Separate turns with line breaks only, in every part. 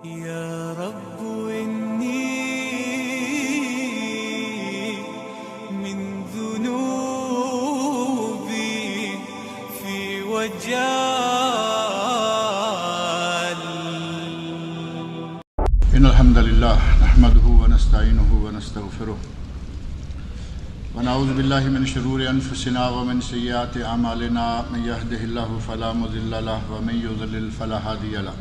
يا رب إني من ذنوبي في وجال.
إن الحمد لله نحمده ونستعينه ونستغفره ونعوذ بالله من شرور أنفسنا ومن سيئات أعمالنا من يهده الله فلا مضل له ومن يضلل فلا هادي له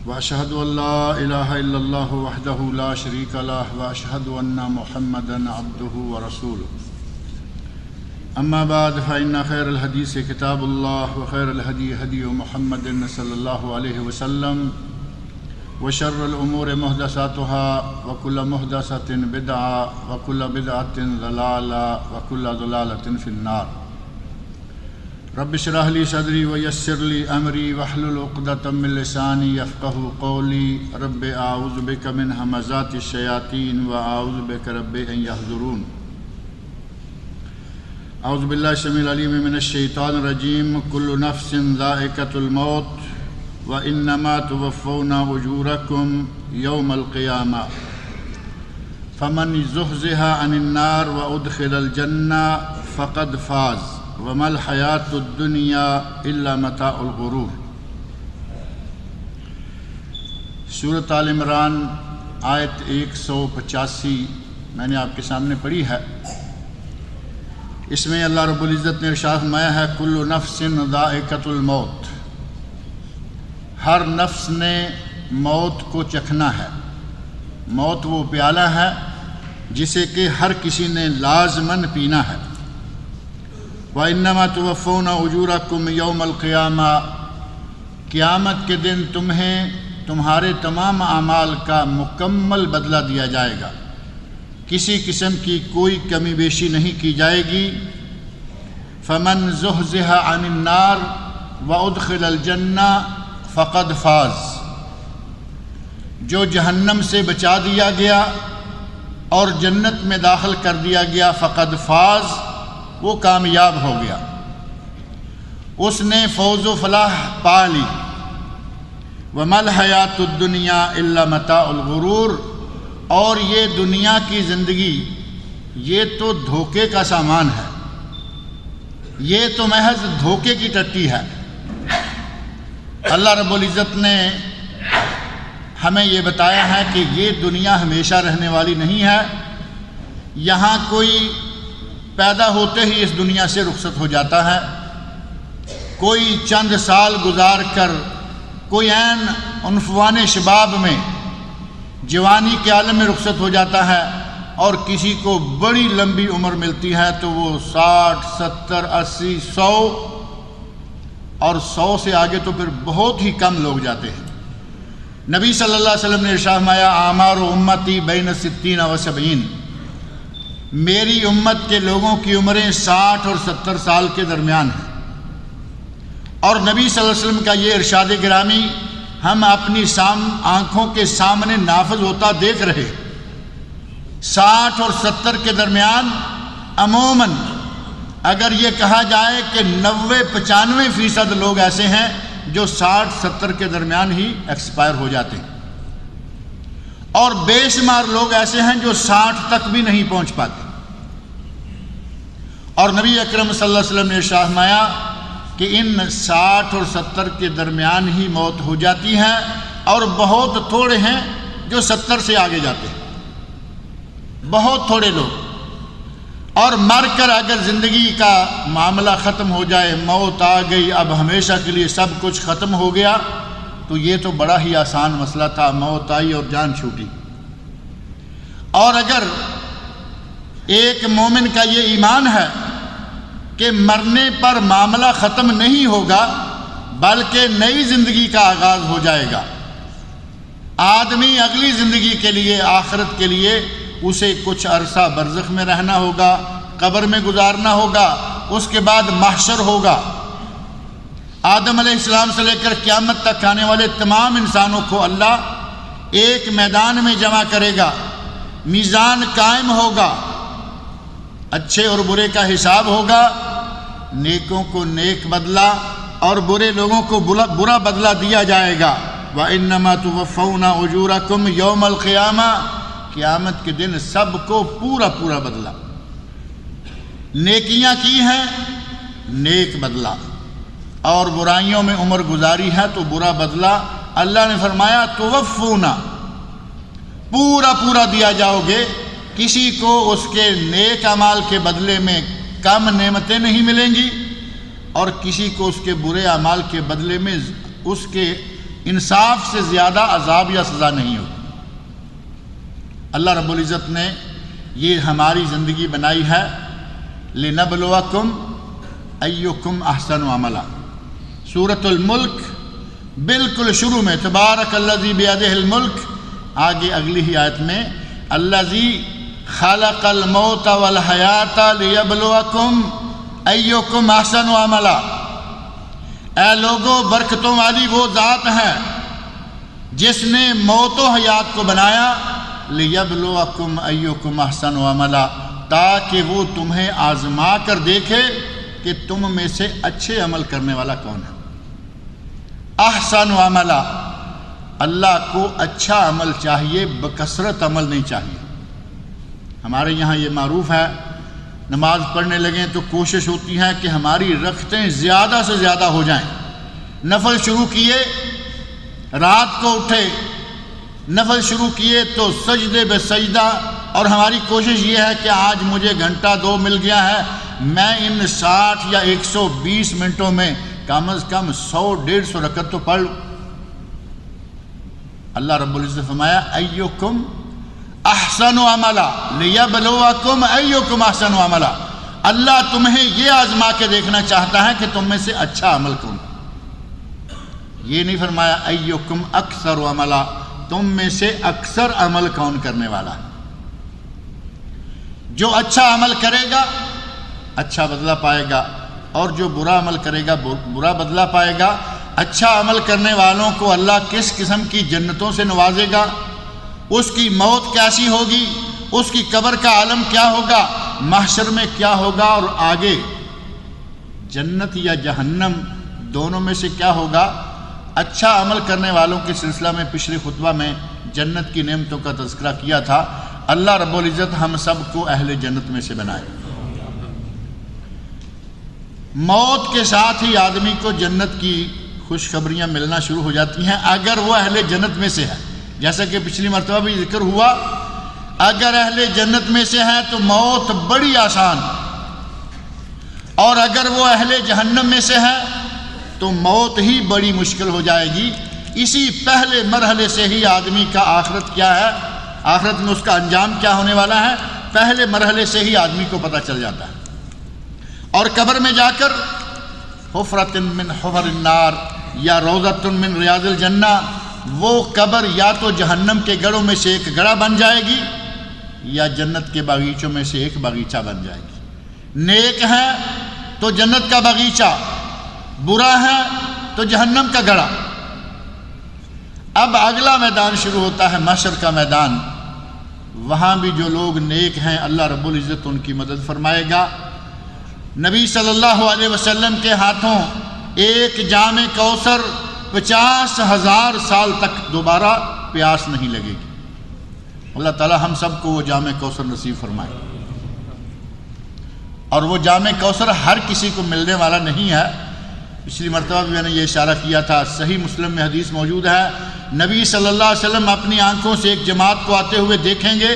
وأشهد أن لا إله إلا الله وحده لا شريك له وأشهد أن محمدا عبده ورسوله. أما بعد فإن خير الحديث كتاب الله وخير الهدي هدي محمد صلى الله عليه وسلم وشر الأمور محدثاتها وكل محدثة بدعة وكل بدعة ضلالة وكل ضلالة في النار. رب اشرح لي صدري ويسر لي أمري واحلل عقدة من لساني يفقهوا قولي. رب أعوذ بك من همزات الشياطين وأعوذ بك رب أن يحضرون. أعوذ بالله السميع العليم من الشيطان الرجيم. كل نفس ذائقة الموت وإنما توفون أجوركم يوم القيامة فمن زحزح عن النار وأدخل الجنة فقد فاز وما الحياة الدنيا إلا متاع الغرور. سورۃ آل عمران آیت 185 میں نے آپ کے سامنے پڑھی ہے. اس میں اللہ رب العزت نے ارشاد فرمایا ہے کل نفس ذائقۃ الموت. ہر نفس نے موت کو چکھنا ہے. موت وہ پیالہ ہے جسے کہ ہر کسی نے لازماً پینا ہے. وَإِنَّمَا تُوَفَّوْنَ أُجُورَكُمْ يَوْمَ الْقِيَامَةِ. قیامت کے دن تمہیں تمہارے تمام اعمال کا مکمل بدلہ دیا جائے گا. کسی قسم کی کوئی کمی بیشی نہیں کی جائے گی. فَمَنْ زُحْزِحَ عَنِ النَّارِ وَأُدْخِلَ الْجَنَّةَ فقد فاز. جو جہنم سے بچا دیا گیا اور جنت میں داخل کر دیا گیا فقد فاز، وہ کامیاب ہو گیا، اس نے فوز و فلاح پا لی. وَمَا الْحَيَاةُ الدُّنْيَا إِلَّا مَتَاعُ الْغُرُورِ. اور یہ دنیا کی زندگی یہ تو دھوکے کا سامان ہے، یہ تو محض دھوکے کی ٹٹی ہے. اللہ رب العزت نے ہمیں یہ بتایا ہے کہ یہ دنیا ہمیشہ رہنے والی نہیں ہے. یہاں کوئی پیدا ہوتے ہی اس دنیا سے رخصت ہو جاتا ہے، کوئی چند سال گزار کر کوئی عین عنفوان شباب میں جوانی کے عالم میں رخصت ہو جاتا ہے، اور کسی کو بڑی لمبی عمر ملتی ہے تو وہ 60 70 80 100 اور 100 سے آگے تو پھر بہت ہی کم لوگ جاتے ہیں. نبی صلی اللہ علیہ وسلم نے ارشاد فرمایا اعمار امتی بین 60 و 70. میری امت کے لوگوں کی عمریں 60 اور 70 سال کے درمیان ہیں. اور نبی صلی اللہ علیہ وسلم کا یہ ارشاد گرامی ہم اپنی آنکھوں کے سامنے نافذ ہوتا دیکھ رہے. 60 اور 70 کے درمیان عموماً اگر یہ کہا جائے کہ 90-95% لوگ ایسے ہیں جو 60-70 کے درمیان ہی ایکسپائر ہو جاتے ہیں، اور بے شمار لوگ ایسے ہیں جو 60 تک بھی نہیں پہنچ پاتے. اور نبی اکرم صلی اللہ علیہ وسلم نے ارشاد فرمایا کہ ان 60 اور 70 کے درمیان ہی موت ہو جاتی ہے، اور بہت تھوڑے ہیں جو 70 سے آگے جاتے ہیں، بہت تھوڑے لوگ. اور مر کر اگر زندگی کا معاملہ ختم ہو جائے، موت آ گئی، اب ہمیشہ کے لیے سب کچھ ختم ہو گیا، تو یہ تو بڑا ہی آسان مسئلہ تھا، موت آئی اور جان چھوٹی. اور اگر ایک مومن کا یہ ایمان ہے کہ مرنے پر معاملہ ختم نہیں ہوگا بلکہ نئی زندگی کا آغاز ہو جائے گا، آدمی اگلی زندگی کے لیے، آخرت کے لیے اسے کچھ عرصہ برزخ میں رہنا ہوگا، قبر میں گزارنا ہوگا، اس کے بعد محشر ہوگا. آدم علیہ السلام سے لے کر قیامت تک آنے والے تمام انسانوں کو اللہ ایک میدان میں جمع کرے گا، میزان قائم ہوگا، اچھے اور برے کا حساب ہوگا، نیکوں کو نیک بدلہ اور برے لوگوں کو برا بدلہ دیا جائے گا. وَإِنَّمَا تُوَفَّوْنَ أُجُورَكُمْ يَوْمَ الْقِيَامَةِ، قیامت کے دن سب کو پورا پورا بدلہ. نیکیاں کی ہیں نیک بدلہ، اور برائیوں میں عمر گزاری ہے تو برا بدلہ. اللہ نے فرمایا توفون، پورا پورا دیا جاؤ گے. کسی کو اس کے نیک اعمال کے بدلے میں کم نعمتیں نہیں ملیں گی، اور کسی کو اس کے برے اعمال کے بدلے میں اس کے انصاف سے زیادہ عذاب یا سزا نہیں ہوگی. اللہ رب العزت نے یہ ہماری زندگی بنائی ہے لِنَبْلُوَكُمْ أَيُّكُمْ أَحْسَنُ عَمَلًا. سورۃ الملک بالکل شروع میں تبارک الذی بیدہ الملک، آگے اگلی ہی آیت میں الذی خلق الموت والحیات لیبلوکم ایکم احسن عملا. اے لوگو، برکتوں والی وہ ذات ہے جس نے موت و حیات کو بنایا لیبلوکم ایکم احسن عملا، تاکہ وہ تمہیں آزما کر دیکھے کہ تم میں سے اچھے عمل کرنے والا کون ہے. احسن عملا، اللہ کو اچھا عمل چاہیے، بکثرت عمل نہیں چاہیے. ہمارے یہاں یہ معروف ہے، نماز پڑھنے لگیں تو کوشش ہوتی ہے کہ ہماری رکعتیں زیادہ سے زیادہ ہو جائیں. نفل شروع کیے، رات کو اٹھے نفل شروع کیے تو سجدے بے سجدہ، اور ہماری کوشش یہ ہے کہ آج مجھے گھنٹہ 2 مل گیا ہے، میں ان 60 یا 120 منٹوں میں کم از کم 100-150 رکعت تو پڑھ لوں. اللہ رب العزت فرمایا ایکم احسن عملا لیبلوکم ایکم احسن عملا. اللہ تمہیں یہ آزما کے دیکھنا چاہتا ہے کہ تم میں سے اچھا عمل کون. یہ نہیں فرمایا ایکم اکثر عملا، تم میں سے اکثر عمل کون کرنے والا ہے. جو اچھا عمل کرے گا اچھا بدلہ پائے گا، اور جو برا عمل کرے گا برا بدلہ پائے گا. اچھا عمل کرنے والوں کو اللہ کس قسم کی جنتوں سے نوازے گا، اس کی موت کیسی ہوگی، اس کی قبر کا عالم کیا ہوگا، محشر میں کیا ہوگا، اور آگے جنت یا جہنم دونوں میں سے کیا ہوگا. اچھا عمل کرنے والوں کے سلسلہ میں پچھلے خطبہ میں جنت کی نعمتوں کا تذکرہ کیا تھا. اللہ رب العزت ہم سب کو اہل جنت میں سے بنائے. موت کے ساتھ ہی آدمی کو جنت کی خوشخبریاں ملنا شروع ہو جاتی ہیں اگر وہ اہل جنت میں سے ہے. جیسا کہ پچھلی مرتبہ بھی ذکر ہوا، اگر اہل جنت میں سے ہے تو موت بڑی آسان، اور اگر وہ اہل جہنم میں سے ہے تو موت ہی بڑی مشکل ہو جائے گی. اسی پہلے مرحلے سے ہی آدمی کا آخرت کیا ہے، آخرت میں اس کا انجام کیا ہونے والا ہے، پہلے مرحلے سے ہی آدمی کو پتہ چل جاتا ہے. اور قبر میں جا کر حفرۃ من حفر النار یا روضۃ من ریاض الجنہ، وہ قبر یا تو جہنم کے گڑھوں میں سے ایک گڑھا بن جائے گی یا جنت کے باغیچوں میں سے ایک باغیچہ بن جائے گی. نیک ہے تو جنت کا باغیچہ، برا ہے تو جہنم کا گڑھا. اب اگلا میدان شروع ہوتا ہے محشر کا میدان. وہاں بھی جو لوگ نیک ہیں اللہ رب العزت ان کی مدد فرمائے گا. نبی صلی اللہ علیہ وسلم کے ہاتھوں ایک جام کوثر 50,000 سال تک دوبارہ پیاس نہیں لگے گی. اللہ تعالی ہم سب کو وہ جام کوثر نصیب فرمائے. اور وہ جام کوثر ہر کسی کو ملنے والا نہیں ہے. پچھلی مرتبہ بھی میں نے یہ اشارہ کیا تھا، صحیح مسلم میں حدیث موجود ہے، نبی صلی اللہ علیہ وسلم اپنی آنکھوں سے ایک جماعت کو آتے ہوئے دیکھیں گے،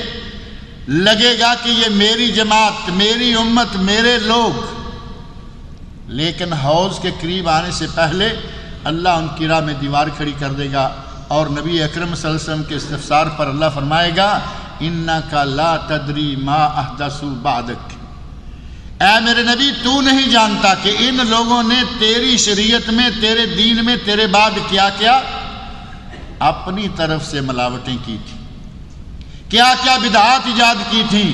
لگے گا کہ یہ میری جماعت، میری امت، میرے لوگ. لیکن حوض کے قریب آنے سے پہلے اللہ ان کی راہ میں دیوار کھڑی کر دے گا، اور نبی اکرم صلی اللہ علیہ وسلم کے استفسار پر اللہ فرمائے گا اِنَّكَ لَا تَدْرِي مَا أَحْدَثُوا بَعْدَكَ. اے میرے نبی، تو نہیں جانتا کہ ان لوگوں نے تیری شریعت میں، تیرے دین میں، تیرے بعد کیا کیا اپنی طرف سے ملاوٹیں کی تھی، کیا کیا بدعات ایجاد کی تھیں.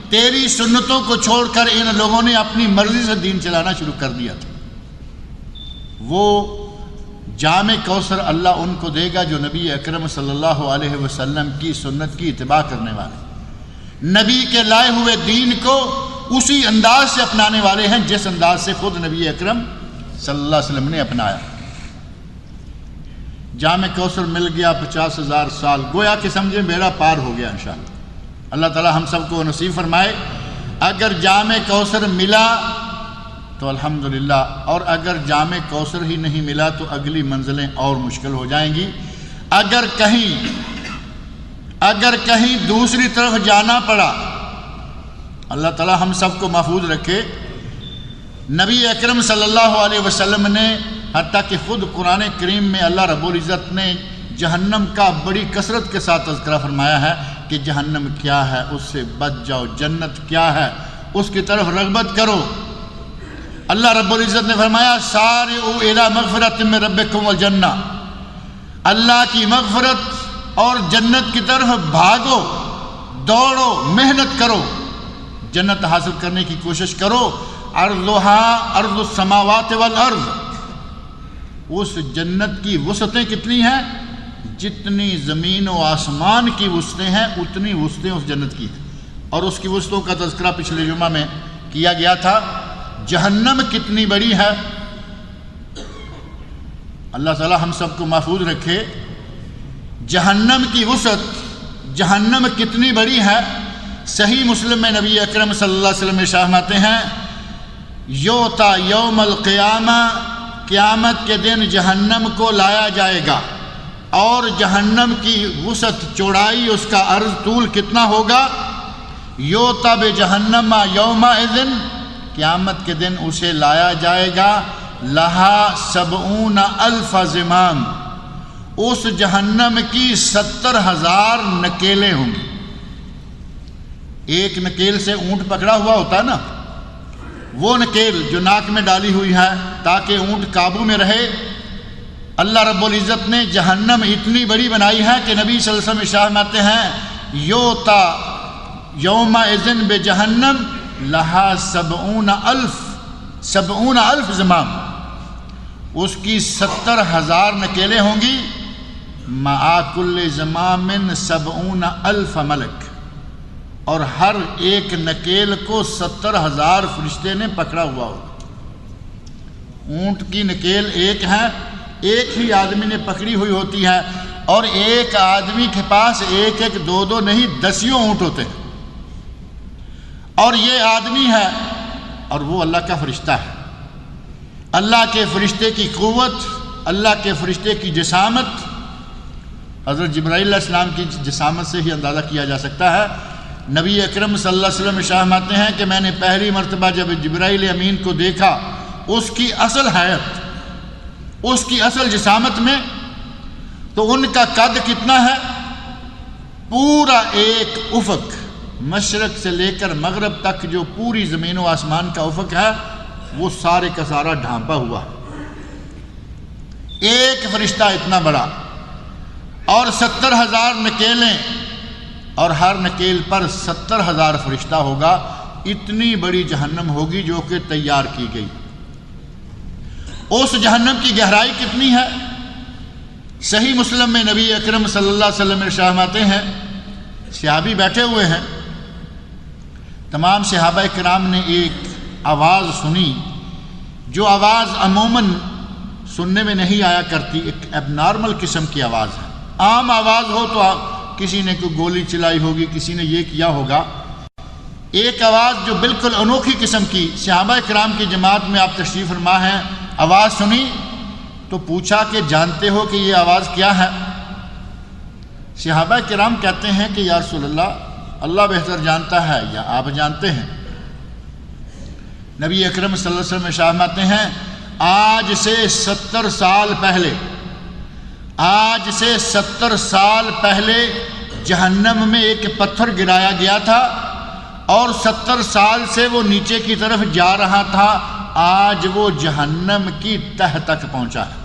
تیری سنتوں کو چھوڑ کر ان لوگوں نے اپنی مرضی سے دین چلانا شروع کر دیا تھا. وہ جام کوثر اللہ ان کو دے گا جو نبی اکرم صلی اللہ علیہ وسلم کی سنت کی اتباع کرنے والے، نبی کے لائے ہوئے دین کو اسی انداز سے اپنانے والے ہیں جس انداز سے خود نبی اکرم صلی اللہ علیہ وسلم نے اپنایا. جام کوثر مل گیا 50,000 سال، گویا کہ سمجھیں بیڑا پار ہو گیا انشاءاللہ۔ اللہ تعالی ہم سب کو نصیب فرمائے۔ اگر جام کوثر ملا تو الحمدللہ، اور اگر جام کوثر ہی نہیں ملا تو اگلی منزلیں اور مشکل ہو جائیں گی۔ اگر کہیں دوسری طرف جانا پڑا، اللہ تعالی ہم سب کو محفوظ رکھے۔ نبی اکرم صلی اللہ علیہ وسلم نے حتیٰ کہ خود قرآن کریم میں اللہ رب العزت نے جہنم کا بڑی کثرت کے ساتھ تذکرہ فرمایا ہے کہ جہنم کیا ہے، اس سے بچ جاؤ، جنت کیا ہے، اس کی طرف رغبت کرو۔ اللہ رب العزت نے فرمایا سارعوا الی مغفرۃ من ربکم والجنہ، اللہ کی مغفرت اور جنت کی طرف بھاگو، دوڑو، محنت کرو، جنت حاصل کرنے کی کوشش کرو۔ عرضها ارض السماوات والارض، اس جنت کی وسعتیں کتنی ہیں؟ جتنی زمین و آسمان کی وسعتیں ہیں اتنی وسعتیں اس جنت کی ہیں، اور اس کی وسعتوں کا تذکرہ پچھلے جمعہ میں کیا گیا تھا۔ جہنم کتنی بڑی ہے، اللہ تعالی ہم سب کو محفوظ رکھے۔ جہنم کی وسعت، جہنم کتنی بڑی ہے، صحیح مسلم میں نبی اکرم صلی اللہ علیہ وسلم ارشاد فرماتے ہیں یوتا یوم القیامہ، قیامت کے دن جہنم کو لایا جائے گا، اور جہنم کی وسعت، چوڑائی، اس کا عرض، طول کتنا ہوگا؟ یوتا بجہنم یومئذ، قیامت کے دن اسے لایا جائے گا، لہا 70,000 زمام، اس جہنم کی 70,000 نکیلیں ہوں گی۔ ایک نکیل سے اونٹ پکڑا ہوا ہوتا ہے نا، وہ نکیل جو ناک میں ڈالی ہوئی ہے تاکہ اونٹ قابو میں رہے، اللہ رب العزت نے جہنم اتنی بڑی بنائی ہے کہ نبی صلی اللہ علیہ وسلم ارشاد فرماتے ہیں یوتا یومئذ بجہنم لہا 70,000 زمام، اس کی 70,000 نکیلیں ہوں گی، مع کل زمام 70,000 ملک، اور ہر ایک نکیل کو 70,000 فرشتے نے پکڑا ہوا ہوگا۔ اونٹ کی نکیل ایک ہے، ایک ہی آدمی نے پکڑی ہوئی ہوتی ہے، اور ایک آدمی کے پاس ایک ایک دو دو نہیں 10 اونٹ ہوتے ہیں، اور یہ آدمی ہے اور وہ اللہ کا فرشتہ ہے۔ اللہ کے فرشتے کی قوت، اللہ کے فرشتے کی جسامت، حضرت جبرائیل علیہ السلام کی جسامت سے ہی اندازہ کیا جا سکتا ہے۔ نبی اکرم صلی اللہ علیہ وسلم ارشاد فرماتے ہیں کہ میں نے پہلی مرتبہ جب جبرائیل امین کو دیکھا، اس کی اصل حیت، اس کی اصل جسامت میں، تو ان کا قد کتنا ہے؟ پورا ایک افق، مشرق سے لے کر مغرب تک جو پوری زمین و آسمان کا افق ہے، وہ سارے کا سارا ڈھانپا ہوا ہے۔ ایک فرشتہ اتنا بڑا، اور 70,000 نکیلیں، اور ہر نکیل پر 70,000 فرشتہ ہوگا۔ اتنی بڑی جہنم ہوگی جو کہ تیار کی گئی۔ اس جہنم کی گہرائی کتنی ہے؟ صحیح مسلم میں نبی اکرم صلی اللہ علیہ وسلم ارشاد فرماتے ہیں، صحابی بیٹھے ہوئے ہیں، تمام صحابہ کرام نے ایک آواز سنی، جو آواز عموماً سننے میں نہیں آیا کرتی، ایک ایب نارمل قسم کی آواز ہے۔ عام آواز ہو تو کسی نے کوئی گولی چلائی ہوگی، کسی نے یہ کیا ہوگا، ایک آواز جو بالکل انوکھی قسم کی، صحابہ کرام کی جماعت میں آپ تشریف فرما ہیں، آواز سنی تو پوچھا کہ جانتے ہو کہ یہ آواز کیا ہے؟ صحابہ کرام کہتے ہیں کہ یا رسول اللہ، اللہ بہتر جانتا ہے یا آپ جانتے ہیں۔ نبی اکرم صلی اللہ علیہ وسلم ارشاد فرماتے ہیں آج سے 70 سال پہلے، آج سے 70 سال پہلے جہنم میں ایک پتھر گرایا گیا تھا، اور 70 سال سے وہ نیچے کی طرف جا رہا تھا، آج وہ جہنم کی تہ تک پہنچا ہے۔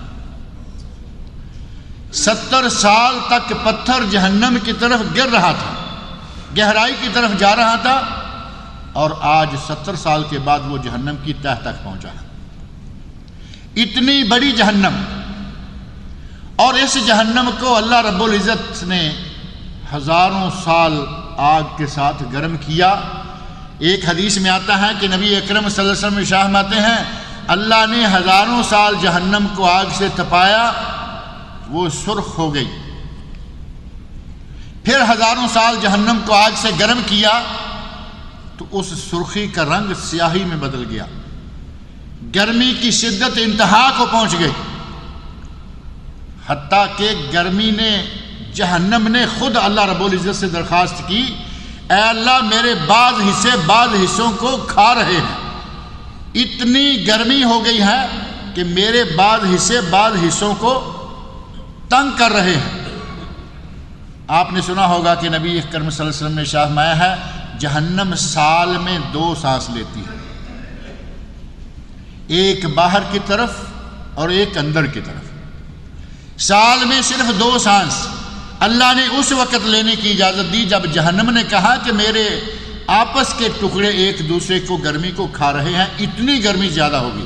70 سال تک پتھر جہنم کی طرف گر رہا تھا، گہرائی کی طرف جا رہا تھا، اور آج 70 سال کے بعد وہ جہنم کی تہ تک پہنچا ہے۔ اتنی بڑی جہنم، اور اس جہنم کو اللہ رب العزت نے ہزاروں سال آگ کے ساتھ گرم کیا۔ ایک حدیث میں آتا ہے کہ نبی اکرم صلی اللہ علیہ وسلم ارشاد فرماتے ہیں اللہ نے ہزاروں سال جہنم کو آگ سے تپایا، وہ سرخ ہو گئی۔ پھر ہزاروں سال جہنم کو آگ سے گرم کیا تو اس سرخی کا رنگ سیاہی میں بدل گیا، گرمی کی شدت انتہا کو پہنچ گئی، حتیٰ کہ گرمی نے، جہنم نے خود اللہ رب العزت سے درخواست کی، اے اللہ میرے بعض حصوں کو کھا رہے ہیں، اتنی گرمی ہو گئی ہے کہ میرے بعض حصوں کو تنگ کر رہے ہیں۔ آپ نے سنا ہوگا کہ نبی کریم صلی اللہ علیہ وسلم نے ارشاد فرمایا ہے، جہنم سال میں 2 سانس لیتی ہے، ایک باہر کی طرف اور ایک اندر کی طرف، سال میں صرف 2 سانس اللہ نے اس وقت لینے کی اجازت دی جب جہنم نے کہا کہ میرے آپس کے ٹکڑے ایک دوسرے کو گرمی کو کھا رہے ہیں، اتنی گرمی زیادہ ہوگی،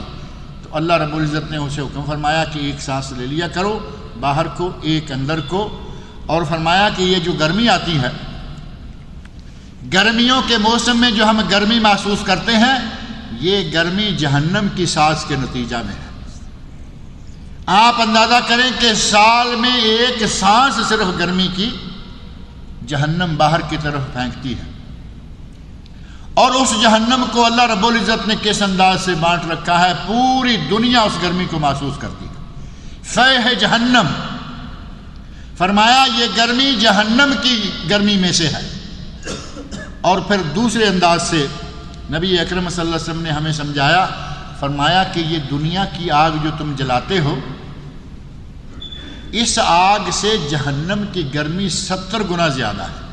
تو اللہ رب العزت نے اسے حکم فرمایا کہ ایک سانس لے لیا کرو باہر کو، ایک اندر کو، اور فرمایا کہ یہ جو گرمی آتی ہے، گرمیوں کے موسم میں جو ہم گرمی محسوس کرتے ہیں، یہ گرمی جہنم کی سانس کے نتیجہ میں ہے۔ آپ اندازہ کریں کہ سال میں ایک سانس صرف گرمی کی جہنم باہر کی طرف پھینکتی ہے، اور اس جہنم کو اللہ رب العزت نے کس انداز سے بانٹ رکھا ہے، پوری دنیا اس گرمی کو محسوس کرتی ہے۔ فیح جہنم، فرمایا یہ گرمی جہنم کی گرمی میں سے ہے۔ اور پھر دوسرے انداز سے نبی اکرم صلی اللہ علیہ وسلم نے ہمیں سمجھایا، فرمایا کہ یہ دنیا کی آگ جو تم جلاتے ہو، اس آگ سے جہنم کی گرمی 70 گنا زیادہ ہے۔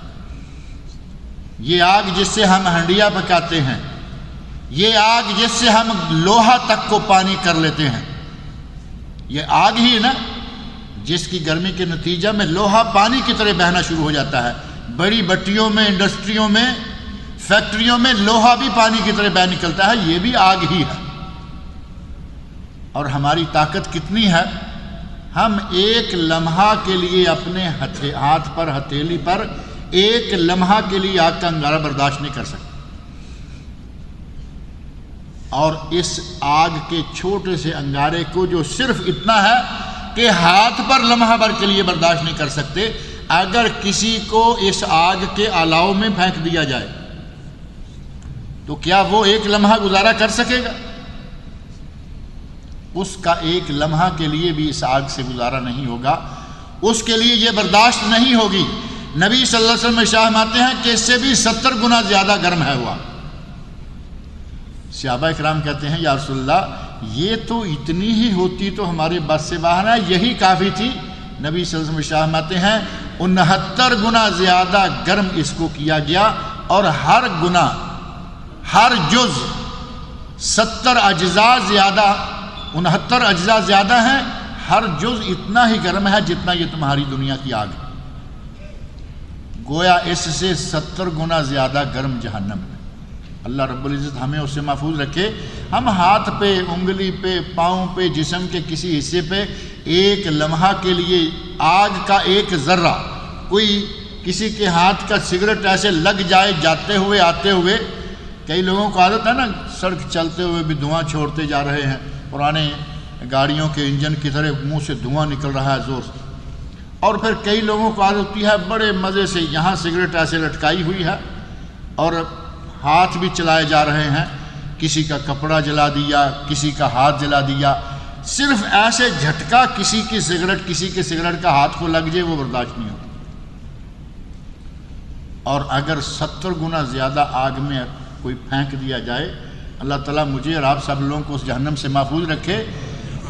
یہ آگ جس سے ہم ہنڈیا پکاتے ہیں، یہ آگ جس سے ہم لوہا تک کو پانی کر لیتے ہیں، یہ آگ ہی نا جس کی گرمی کے نتیجہ میں لوہا پانی کی طرح بہنا شروع ہو جاتا ہے۔ بڑی بٹیوں میں، انڈسٹریوں میں، فیکٹریوں میں لوہا بھی پانی کی طرح بہ نکلتا ہے، یہ بھی آگ ہی ہے۔ اور ہماری طاقت کتنی ہے، ہم ایک لمحہ کے لیے اپنے ہاتھ پر، ہتھیلی پر ایک لمحہ کے لیے آگ کا انگارہ برداشت نہیں کر سکتے، اور اس آگ کے چھوٹے سے انگارے کو جو صرف اتنا ہے کہ ہاتھ پر لمحہ بھر کے لیے برداشت نہیں کر سکتے، اگر کسی کو اس آگ کے الاؤ میں پھینک دیا جائے تو کیا وہ ایک لمحہ گزارا کر سکے گا؟ اس کا ایک لمحہ کے لیے بھی اس آگ سے گزارا نہیں ہوگا، اس کے لیے یہ برداشت نہیں ہوگی۔ نبی صلی اللہ علیہ وسلم ارشاد فرماتے ہیں کہ اس سے بھی 70 گنا زیادہ گرم ہے ہوا۔ صحابہ کرام کہتے ہیں یا رسول اللہ یہ تو اتنی ہی ہوتی تو ہمارے بس سے باہر ہے، یہی کافی تھی۔ نبی صلی اللہ علیہ وسلم ارشاد فرماتے ہیں 69 گنا زیادہ گرم اس کو کیا گیا، اور ہر گنا، ہر جز 70 اجزاء زیادہ، 69 اجزاء زیادہ ہیں، ہر جز اتنا ہی گرم ہے جتنا یہ تمہاری دنیا کی آگ ہے۔ گویا اس سے 70 گنا زیادہ گرم جہنم ہے۔ اللہ رب العزت ہمیں اس سے محفوظ رکھے۔ ہم ہاتھ پہ، انگلی پہ، پاؤں پہ، جسم کے کسی حصے پہ ایک لمحہ کے لیے آگ کا ایک ذرہ، کوئی کسی کے ہاتھ کا سگریٹ ایسے لگ جائے جاتے ہوئے آتے ہوئے، کئی لوگوں کو عادت ہے نا سڑک چلتے ہوئے بھی دھواں چھوڑتے جا رہے ہیں، پرانے گاڑیوں کے انجن کی طرح منہ سے دھواں نکل رہا ہے زور سے، اور پھر کئی لوگوں کو عادت ہوتی ہے بڑے مزے سے یہاں سگریٹ ایسے لٹکائی ہوئی ہے اور ہاتھ بھی چلائے جا رہے ہیں، کسی کا کپڑا جلا دیا، کسی کا ہاتھ جلا دیا، صرف ایسے جھٹکا کسی کے سگریٹ کا ہاتھ کو لگ جائے وہ برداشت نہیں ہوتا۔ اور اگر 70 گنا زیادہ آگ میں کوئی پھینک دیا جائے، اللہ تعالیٰ مجھے اور آپ سب لوگوں کو اس جہنم سے محفوظ رکھے۔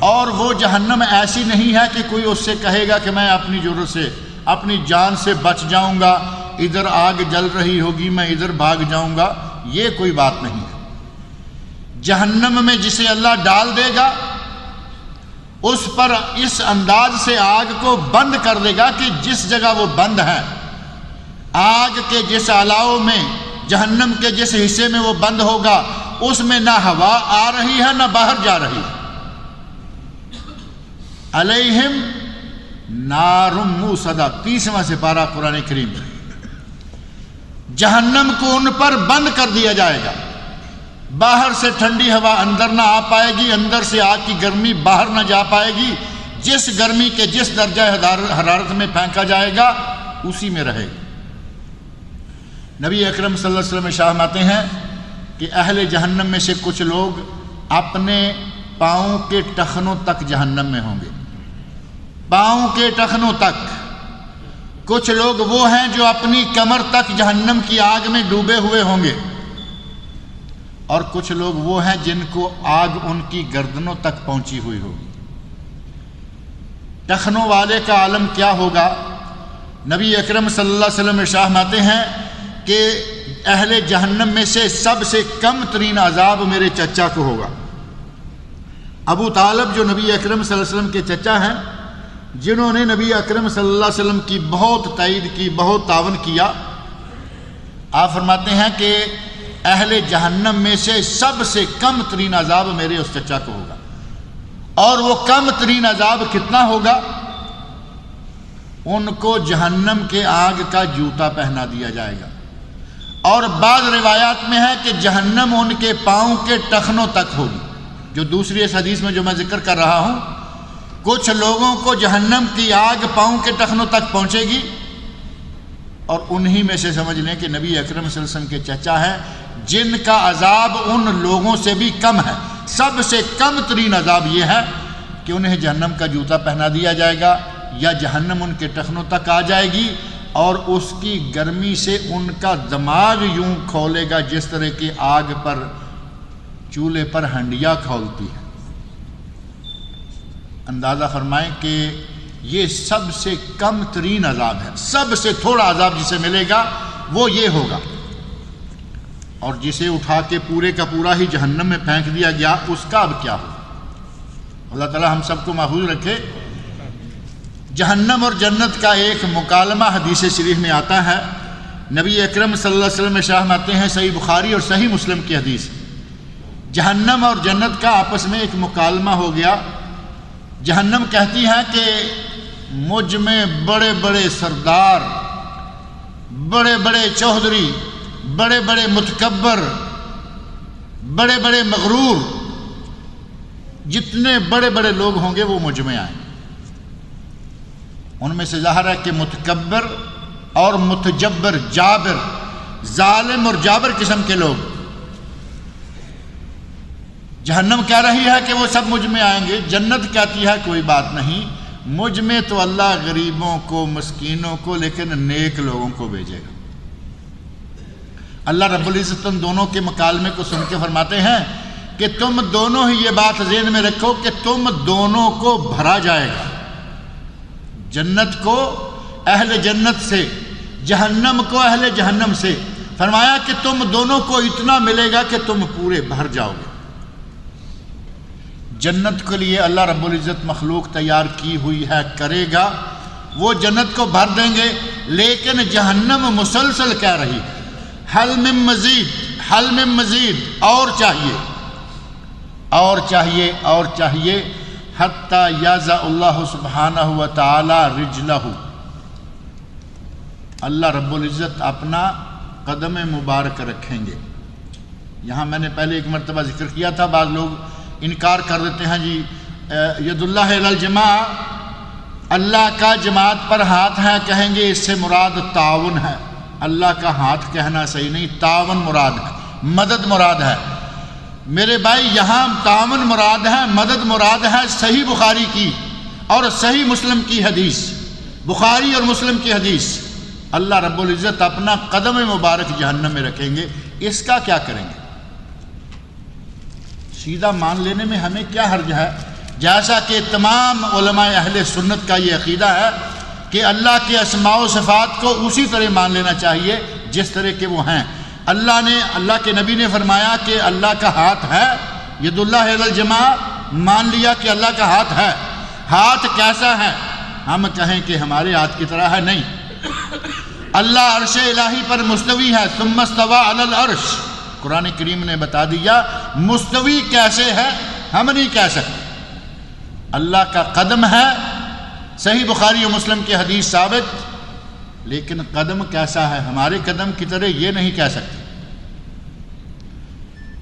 اور وہ جہنم ایسی نہیں ہے کہ کوئی اس سے کہے گا کہ میں اپنی ضرورت سے، اپنی جان سے بچ جاؤں گا، ادھر آگ جل رہی ہوگی میں ادھر بھاگ جاؤں گا، یہ کوئی بات نہیں ہے۔ جہنم میں جسے اللہ ڈال دے گا اس پر اس انداز سے آگ کو بند کر دے گا کہ جس جگہ وہ بند ہے، آگ کے جس الاؤ میں، جہنم کے جس حصے میں وہ بند ہوگا اس میں نہ ہوا آ رہی ہے نہ باہر جا رہی ہے۔ علیہم نار موصدہ، 30واں سپارہ قرآن کریم۔ جہنم کو ان پر بند کر دیا جائے گا، باہر سے ٹھنڈی ہوا اندر نہ آ پائے گی، اندر سے آگ کی گرمی باہر نہ جا پائے گی۔ جس گرمی کے جس درجہ حرارت میں پھینکا جائے گا اسی میں رہے گا۔ نبی اکرم صلی اللہ علیہ وسلم ارشاد فرماتے ہیں کہ اہل جہنم میں سے کچھ لوگ اپنے پاؤں کے ٹخنوں تک جہنم میں ہوں گے، پاؤں کے ٹخنوں تک۔ کچھ لوگ وہ ہیں جو اپنی کمر تک جہنم کی آگ میں ڈوبے ہوئے ہوں گے، اور کچھ لوگ وہ ہیں جن کو آگ ان کی گردنوں تک پہنچی ہوئی ہوگی۔ ٹخنوں والے کا عالم کیا ہوگا؟ نبی اکرم صلی اللہ علیہ وسلم ارشاد فرماتے ہیں کہ اہل جہنم میں سے سب سے کم ترین عذاب میرے چچا کو ہوگا۔ ابو طالب جو نبی اکرم صلی اللہ علیہ وسلم کے چچا ہیں، جنہوں نے نبی اکرم صلی اللہ علیہ وسلم کی بہت تائید کی، بہت تعاون کیا، آپ فرماتے ہیں کہ اہل جہنم میں سے سب سے کم ترین عذاب میرے اس چچا کو ہوگا۔ اور وہ کم ترین عذاب کتنا ہوگا؟ ان کو جہنم کے آگ کا جوتا پہنا دیا جائے گا، اور بعض روایات میں ہے کہ جہنم ان کے پاؤں کے ٹخنوں تک ہوگی۔ جو دوسری اس حدیث میں جو میں ذکر کر رہا ہوں، کچھ لوگوں کو جہنم کی آگ پاؤں کے ٹخنوں تک پہنچے گی، اور انہی میں سے سمجھ لیں کہ نبی اکرم صلی اللہ علیہ وسلم کے چچا ہیں جن کا عذاب ان لوگوں سے بھی کم ہے۔ سب سے کم ترین عذاب یہ ہے کہ انہیں جہنم کا جوتا پہنا دیا جائے گا، یا جہنم ان کے ٹخنوں تک آ جائے گی، اور اس کی گرمی سے ان کا دماغ یوں کھولے گا جس طرح کی آگ پر، چولہے پر ہنڈیا کھولتی ہے۔ اندازہ فرمائیں کہ یہ سب سے کم ترین عذاب ہے، سب سے تھوڑا عذاب جسے ملے گا وہ یہ ہوگا، اور جسے اٹھا کے پورے کا پورا ہی جہنم میں پھینک دیا گیا اس کا اب کیا ہوگا؟ اللہ تعالی ہم سب کو محفوظ رکھے۔ جہنم اور جنت کا ایک مکالمہ حدیث شریف میں آتا ہے۔ نبی اکرم صلی اللہ علیہ وسلم ارشاد فرماتے ہیں، صحیح بخاری اور صحیح مسلم کی حدیث، جہنم اور جنت کا آپس میں ایک مکالمہ ہو گیا۔ جہنم کہتی ہے کہ مجھ میں بڑے بڑے سردار، بڑے بڑے چوہدری، بڑے بڑے متکبر، بڑے بڑے مغرور، جتنے بڑے بڑے لوگ ہوں گے وہ مجھ میں آئیں۔ ان میں سے ظاہر ہے کہ متکبر اور متجبر، جابر، ظالم اور جابر قسم کے لوگ، جہنم کہہ رہی ہے کہ وہ سب مجھ میں آئیں گے۔ جنت کہتی ہے کوئی بات نہیں، مجھ میں تو اللہ غریبوں کو، مسکینوں کو، لیکن نیک لوگوں کو بھیجے گا۔ اللہ رب العزت ان دونوں کے مکالمے کو سن کے فرماتے ہیں کہ تم دونوں ہی یہ بات ذہن میں رکھو کہ تم دونوں کو بھرا جائے گا، جنت کو اہل جنت سے، جہنم کو اہل جہنم سے۔ فرمایا کہ تم دونوں کو اتنا ملے گا کہ تم پورے بھر جاؤ گے۔ جنت کے لیے اللہ رب العزت مخلوق تیار کی ہوئی ہے، کرے گا، وہ جنت کو بھر دیں گے، لیکن جہنم مسلسل کہہ رہی ہے، حل من مزید، حل من مزید، اور چاہیے، اور چاہیے، اور چاہیے، حتی یضع اللہ سبحانہ و تعالی رجلہ، اللہ رب العزت اپنا قدم مبارک رکھیں گے۔ یہاں میں نے پہلے ایک مرتبہ ذکر کیا تھا، بعض لوگ انکار کر دیتے ہیں جی ید اللہ علی الجماع، اللہ کا جماعت پر ہاتھ ہے، کہیں گے اس سے مراد تعاون ہے۔ اللہ کا ہاتھ کہنا صحیح نہیں، تعاون مراد ہے، مدد مراد ہے۔ میرے بھائی یہاں تعاون مراد ہے، مدد مراد ہے صحیح بخاری کی اور صحیح مسلم کی حدیث، بخاری اور مسلم کی حدیث۔ اللہ رب العزت اپنا قدم مبارک جہنم میں رکھیں گے، اس کا کیا کریں گے؟ سیدھا مان لینے میں ہمیں کیا حرج ہے؟ جیسا کہ تمام علماء اہل سنت کا یہ عقیدہ ہے کہ اللہ کے اسماء و صفات کو اسی طرح مان لینا چاہیے جس طرح کے وہ ہیں۔ اللہ کے نبی نے فرمایا کہ اللہ کا ہاتھ ہے، ید اللہ علی الجماع، مان لیا کہ اللہ کا ہاتھ ہے۔ ہاتھ کیسا ہے؟ ہم کہیں کہ ہمارے ہاتھ کی طرح ہے؟ نہیں، اللہ عرش الہی پر مستوی ہے، ثم استوى علی العرش، قرآن کریم نے بتا دیا مستوی کیسے ہے، ہم نہیں کہہ سکتے۔ اللہ کا قدم ہے، صحیح بخاری و مسلم کی حدیث ثابت، لیکن قدم کیسا ہے؟ ہمارے قدم کی طرح یہ نہیں کہہ سکتے۔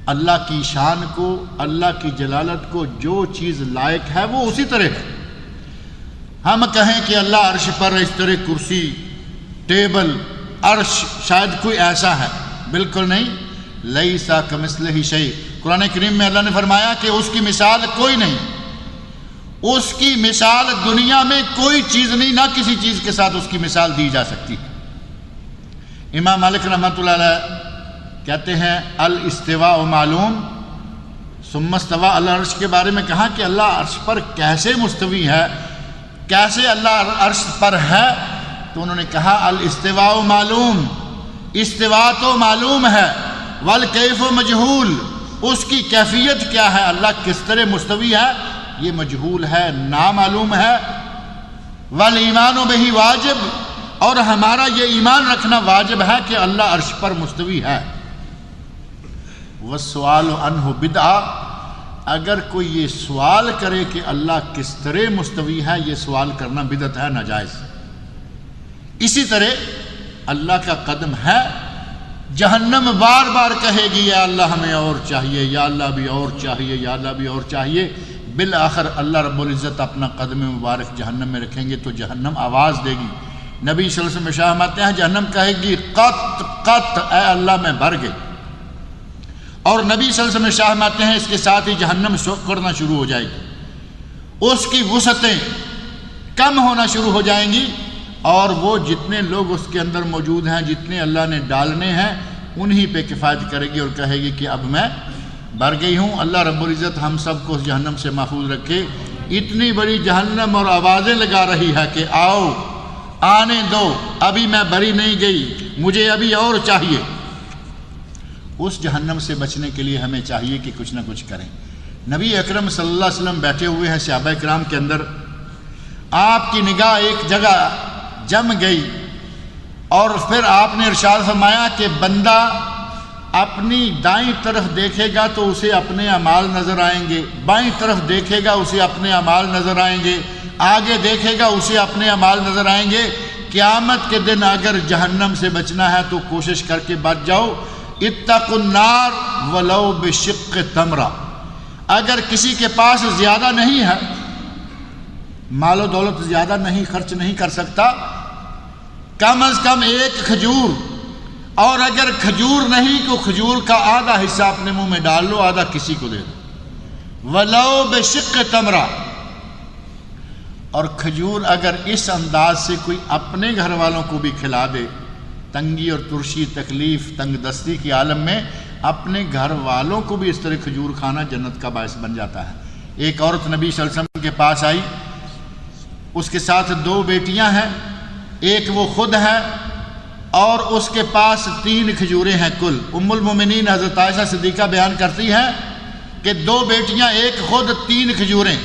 اللہ کی شان کو، اللہ کی جلالت کو جو چیز لائق ہے وہ اسی طرح ہے۔ ہم کہیں کہ اللہ عرش پر اس طرح کرسی، ٹیبل، عرش شاید کوئی ایسا ہے، بالکل نہیں۔ لیسا کمثلہ شیء، قرآن کریم میں اللہ نے فرمایا کہ اس کی مثال کوئی نہیں، اس کی مثال دنیا میں کوئی چیز نہیں، نہ کسی چیز کے ساتھ اس کی مثال دی جا سکتی۔ امام مالک رحمۃ اللہ علیہ کہتے ہیں الاستواء معلوم ثم استوى علی العرش کے بارے میں کہا کہ اللہ عرش پر کیسے مستوی ہے، کیسے اللہ عرش پر ہے، تو انہوں نے کہا الاستواء معلوم، استواء تو معلوم ہے، والکیف مجہول، اس کی کیفیت کیا ہے، اللہ کس طرح مستوی ہے یہ مجہول ہے، نامعلوم ہے۔ والایمان بہ واجب، اور ہمارا یہ ایمان رکھنا واجب ہے کہ اللہ عرش پر مستوی ہے۔ والسؤال عنہ بدعہ، اگر کوئی یہ سوال کرے کہ اللہ کس طرح مستوی ہے، یہ سوال کرنا بدعت ہے، ناجائز۔ اسی طرح اللہ کا قدم ہے، جہنم بار بار کہے گی یا اللہ ہمیں اور چاہیے، یا اللہ بھی اور چاہیے، یا اللہ بھی اور چاہیے، بالآخر اللہ رب العزت اپنا قدم مبارک جہنم میں رکھیں گے تو جہنم آواز دے گی۔ نبی صلی اللہ علیہ وسلم ارشاد فرماتے ہیں جہنم کہے گی قط قط، اے اللہ میں بھر گئی، اور نبی صلی اللہ علیہ وسلم ارشاد فرماتے ہیں اس کے ساتھ ہی جہنم شوق کرنا شروع ہو جائے گی، اس کی وسعتیں کم ہونا شروع ہو جائیں گی، اور وہ جتنے لوگ اس کے اندر موجود ہیں، جتنے اللہ نے ڈالنے ہیں، انہی پہ کفایت کرے گی اور کہے گی کہ اب میں بھر گئی ہوں۔ اللہ رب العزت ہم سب کو اس جہنم سے محفوظ رکھے۔ اتنی بڑی جہنم اور آوازیں لگا رہی ہے کہ آؤ آنے دو، ابھی میں بھری نہیں گئی، مجھے ابھی اور چاہیے۔ اس جہنم سے بچنے کے لیے ہمیں چاہیے کہ کچھ نہ کچھ کریں۔ نبی اکرم صلی اللہ علیہ وسلم بیٹھے ہوئے ہیں صحابہ کرام کے اندر، آپ کی نگاہ ایک جگہ جم گئی، اور پھر آپ نے ارشاد فرمایا کہ بندہ اپنی دائیں طرف دیکھے گا تو اسے اپنے اعمال نظر آئیں گے، بائیں طرف دیکھے گا اسے اپنے اعمال نظر آئیں گے، آگے دیکھے گا اسے اپنے اعمال نظر آئیں گے۔ قیامت کے دن اگر جہنم سے بچنا ہے تو کوشش کر کے بچ جاؤ۔ اتقوا النار ولو بشق تمرہ، اگر کسی کے پاس زیادہ نہیں ہے، مال و دولت زیادہ نہیں خرچ نہیں کر سکتا، کم از کم ایک کھجور، اور اگر کھجور نہیں تو کھجور کا آدھا حصہ اپنے منہ میں ڈال لو، آدھا کسی کو دے دو، ولو بشق تمرہ۔ اور کھجور اگر اس انداز سے کوئی اپنے گھر والوں کو بھی کھلا دے، تنگی اور ترشی، تکلیف، تنگ دستی کی عالم میں اپنے گھر والوں کو بھی اس طرح کھجور کھانا جنت کا باعث بن جاتا ہے۔ ایک عورت نبی صلی اللہ علیہ وسلم کے پاس آئی، اس کے ساتھ 2 بیٹیاں ہیں، ایک وہ خود ہے اور اس کے پاس 3 کھجوریں ہیں کل۔ ام المومنین حضرت عائشہ صدیقہ بیان کرتی ہیں کہ 2 بیٹیاں، ایک خود، 3 کھجوریں،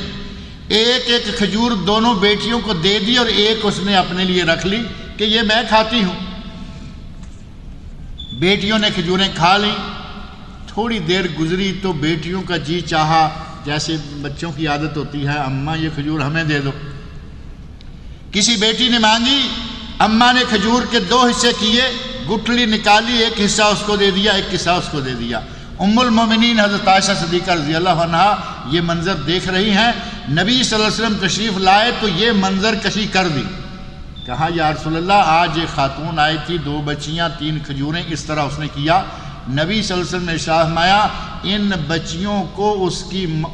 ایک ایک کھجور دونوں بیٹیوں کو دے دی اور ایک اس نے اپنے لیے رکھ لی کہ یہ میں کھاتی ہوں۔ بیٹیوں نے کھجوریں کھا لیں، تھوڑی دیر گزری تو بیٹیوں کا جی چاہا، جیسے بچوں کی عادت ہوتی ہے، اماں یہ کھجور ہمیں دے دو۔ کسی بیٹی نے مانگی، اماں نے کھجور کے 2 حصے کیے، گٹھلی نکالی، ایک حصہ اس کو دے دیا، ایک حصہ اس کو دے دیا۔ ام المومنین حضرت عائشہ صدیقہ رضی اللہ عنہا یہ منظر دیکھ رہی ہیں، نبی صلی اللہ علیہ وسلم تشریف لائے تو یہ منظر کشی کر دی۔ کہا یا رسول اللہ آج ایک خاتون آئی تھی، 2 بچیاں، 3 کھجوریں، اس طرح اس نے کیا۔ نبی صلی اللہ علیہ وسلم نے ارشاد فرمایا ان بچیوں کو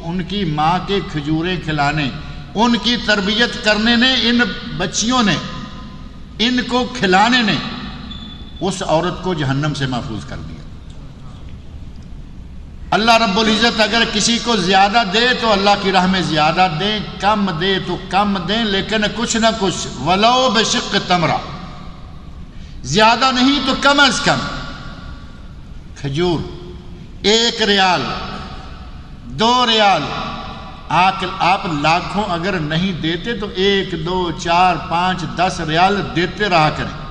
ان کی ماں کے کھجوریں کھلانے، ان کی تربیت کرنے نے، ان بچیوں نے، ان کو کھلانے نے اس عورت کو جہنم سے محفوظ کر دیا۔ اللہ رب العزت اگر کسی کو زیادہ دے تو اللہ کی راہ میں زیادہ دیں، کم دے تو کم دیں، لیکن کچھ نہ کچھ، ولو بشق تمرہ، زیادہ نہیں تو کم از کم کھجور، 1 ریال، 2 ریال، آپ لاکھوں اگر نہیں دیتے تو 1 2 4 5 10 ریال دیتے رہا کریں۔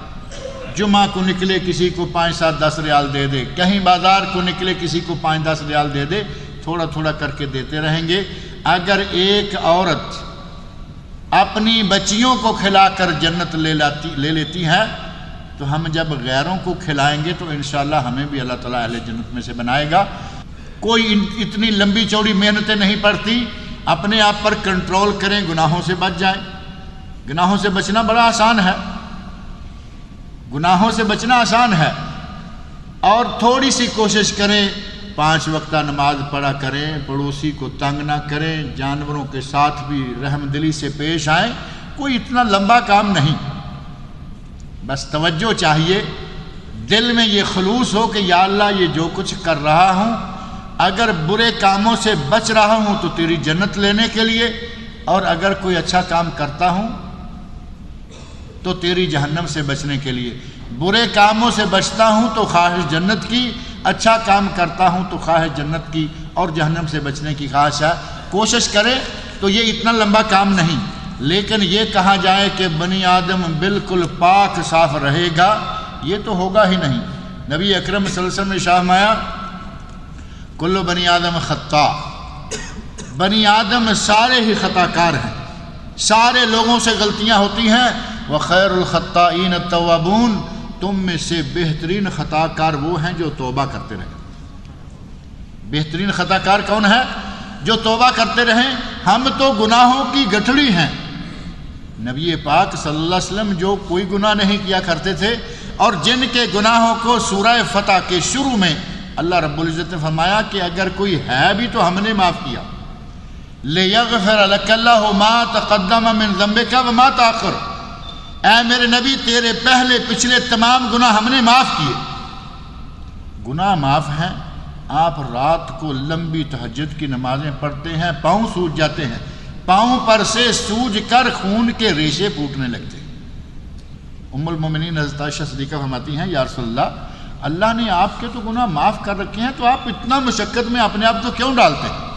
جمعہ کو نکلے کسی کو 5 7 10 ریال دے دے، کہیں بازار کو نکلے کسی کو 5 10 ریال دے دے، تھوڑا تھوڑا کر کے دیتے رہیں گے۔ اگر ایک عورت اپنی بچیوں کو کھلا کر جنت لے لیتی ہے تو ہم جب غیروں کو کھلائیں گے تو انشاءاللہ ہمیں بھی اللہ تعالیٰ اہل جنت میں سے بنائے گا۔ کوئی اتنی لمبی چوڑی محنتیں نہیں پڑتی، اپنے آپ پر کنٹرول کریں، گناہوں سے بچ جائیں۔ گناہوں سے بچنا بڑا آسان ہے، گناہوں سے بچنا آسان ہے، اور تھوڑی سی کوشش کریں، 5 وقتہ نماز پڑھا کریں، پڑوسی کو تنگ نہ کریں، جانوروں کے ساتھ بھی رحم دلی سے پیش آئیں، کوئی اتنا لمبا کام نہیں، بس توجہ چاہیے، دل میں یہ خلوص ہو کہ یا اللہ یہ جو کچھ کر رہا ہوں اگر برے کاموں سے بچ رہا ہوں تو تیری جنت لینے کے لیے، اور اگر کوئی اچھا کام کرتا ہوں تو تیری جہنم سے بچنے کے لیے۔ برے کاموں سے بچتا ہوں تو خواہش جنت کی، اچھا کام کرتا ہوں تو خواہش جنت کی اور جہنم سے بچنے کی خواہش ہے۔ کوشش کرے تو یہ اتنا لمبا کام نہیں، لیکن یہ کہا جائے کہ بنی آدم بالکل پاک صاف رہے گا، یہ تو ہوگا ہی نہیں۔ نبی اکرم صلی اللہ علیہ وسلم نے ارشاد فرمایا کل بنی آدم خطا، بنی آدم سارے ہی خطا کار ہیں، سارے لوگوں سے غلطیاں ہوتی ہیں، وخیر الخطائین التوابون، تم میں سے بہترین خطا کار وہ ہیں جو توبہ کرتے رہیں۔ بہترین خطا کار کون ہے؟ جو توبہ کرتے رہیں۔ ہم تو گناہوں کی گٹھڑی ہیں، نبی پاک صلی اللہ علیہ وسلم جو کوئی گناہ نہیں کیا کرتے تھے، اور جن کے گناہوں کو سورہ فتح کے شروع میں اللہ رب العزت نے فرمایا کہ اگر کوئی ہے بھی تو ہم نے معاف کیا، لِيَغْفِرَ لَكَ اللَّهُ مَا تَقَدَّمَ مِن ذَنبِكَ وَمَا تَأَخَّرَ، اے میرے نبی تیرے پہلے پچھلے تمام گناہ ہم نے معاف کیے۔ گناہ معاف ہیں۔ آپ رات کو لمبی تہجد کی نمازیں پڑھتے ہیں، پاؤں سوج جاتے ہیں، پاؤں پر سے سوج کر خون کے ریشے پھوٹنے لگتے ہیں۔ ام المومنین حضرت عائشہ صدیقہ فرماتی ہیں یا رسول اللہ، اللہ نے آپ کے تو گناہ معاف کر رکھے ہیں، تو آپ اتنا مشقت میں اپنے آپ کو کیوں ڈالتے ہیں؟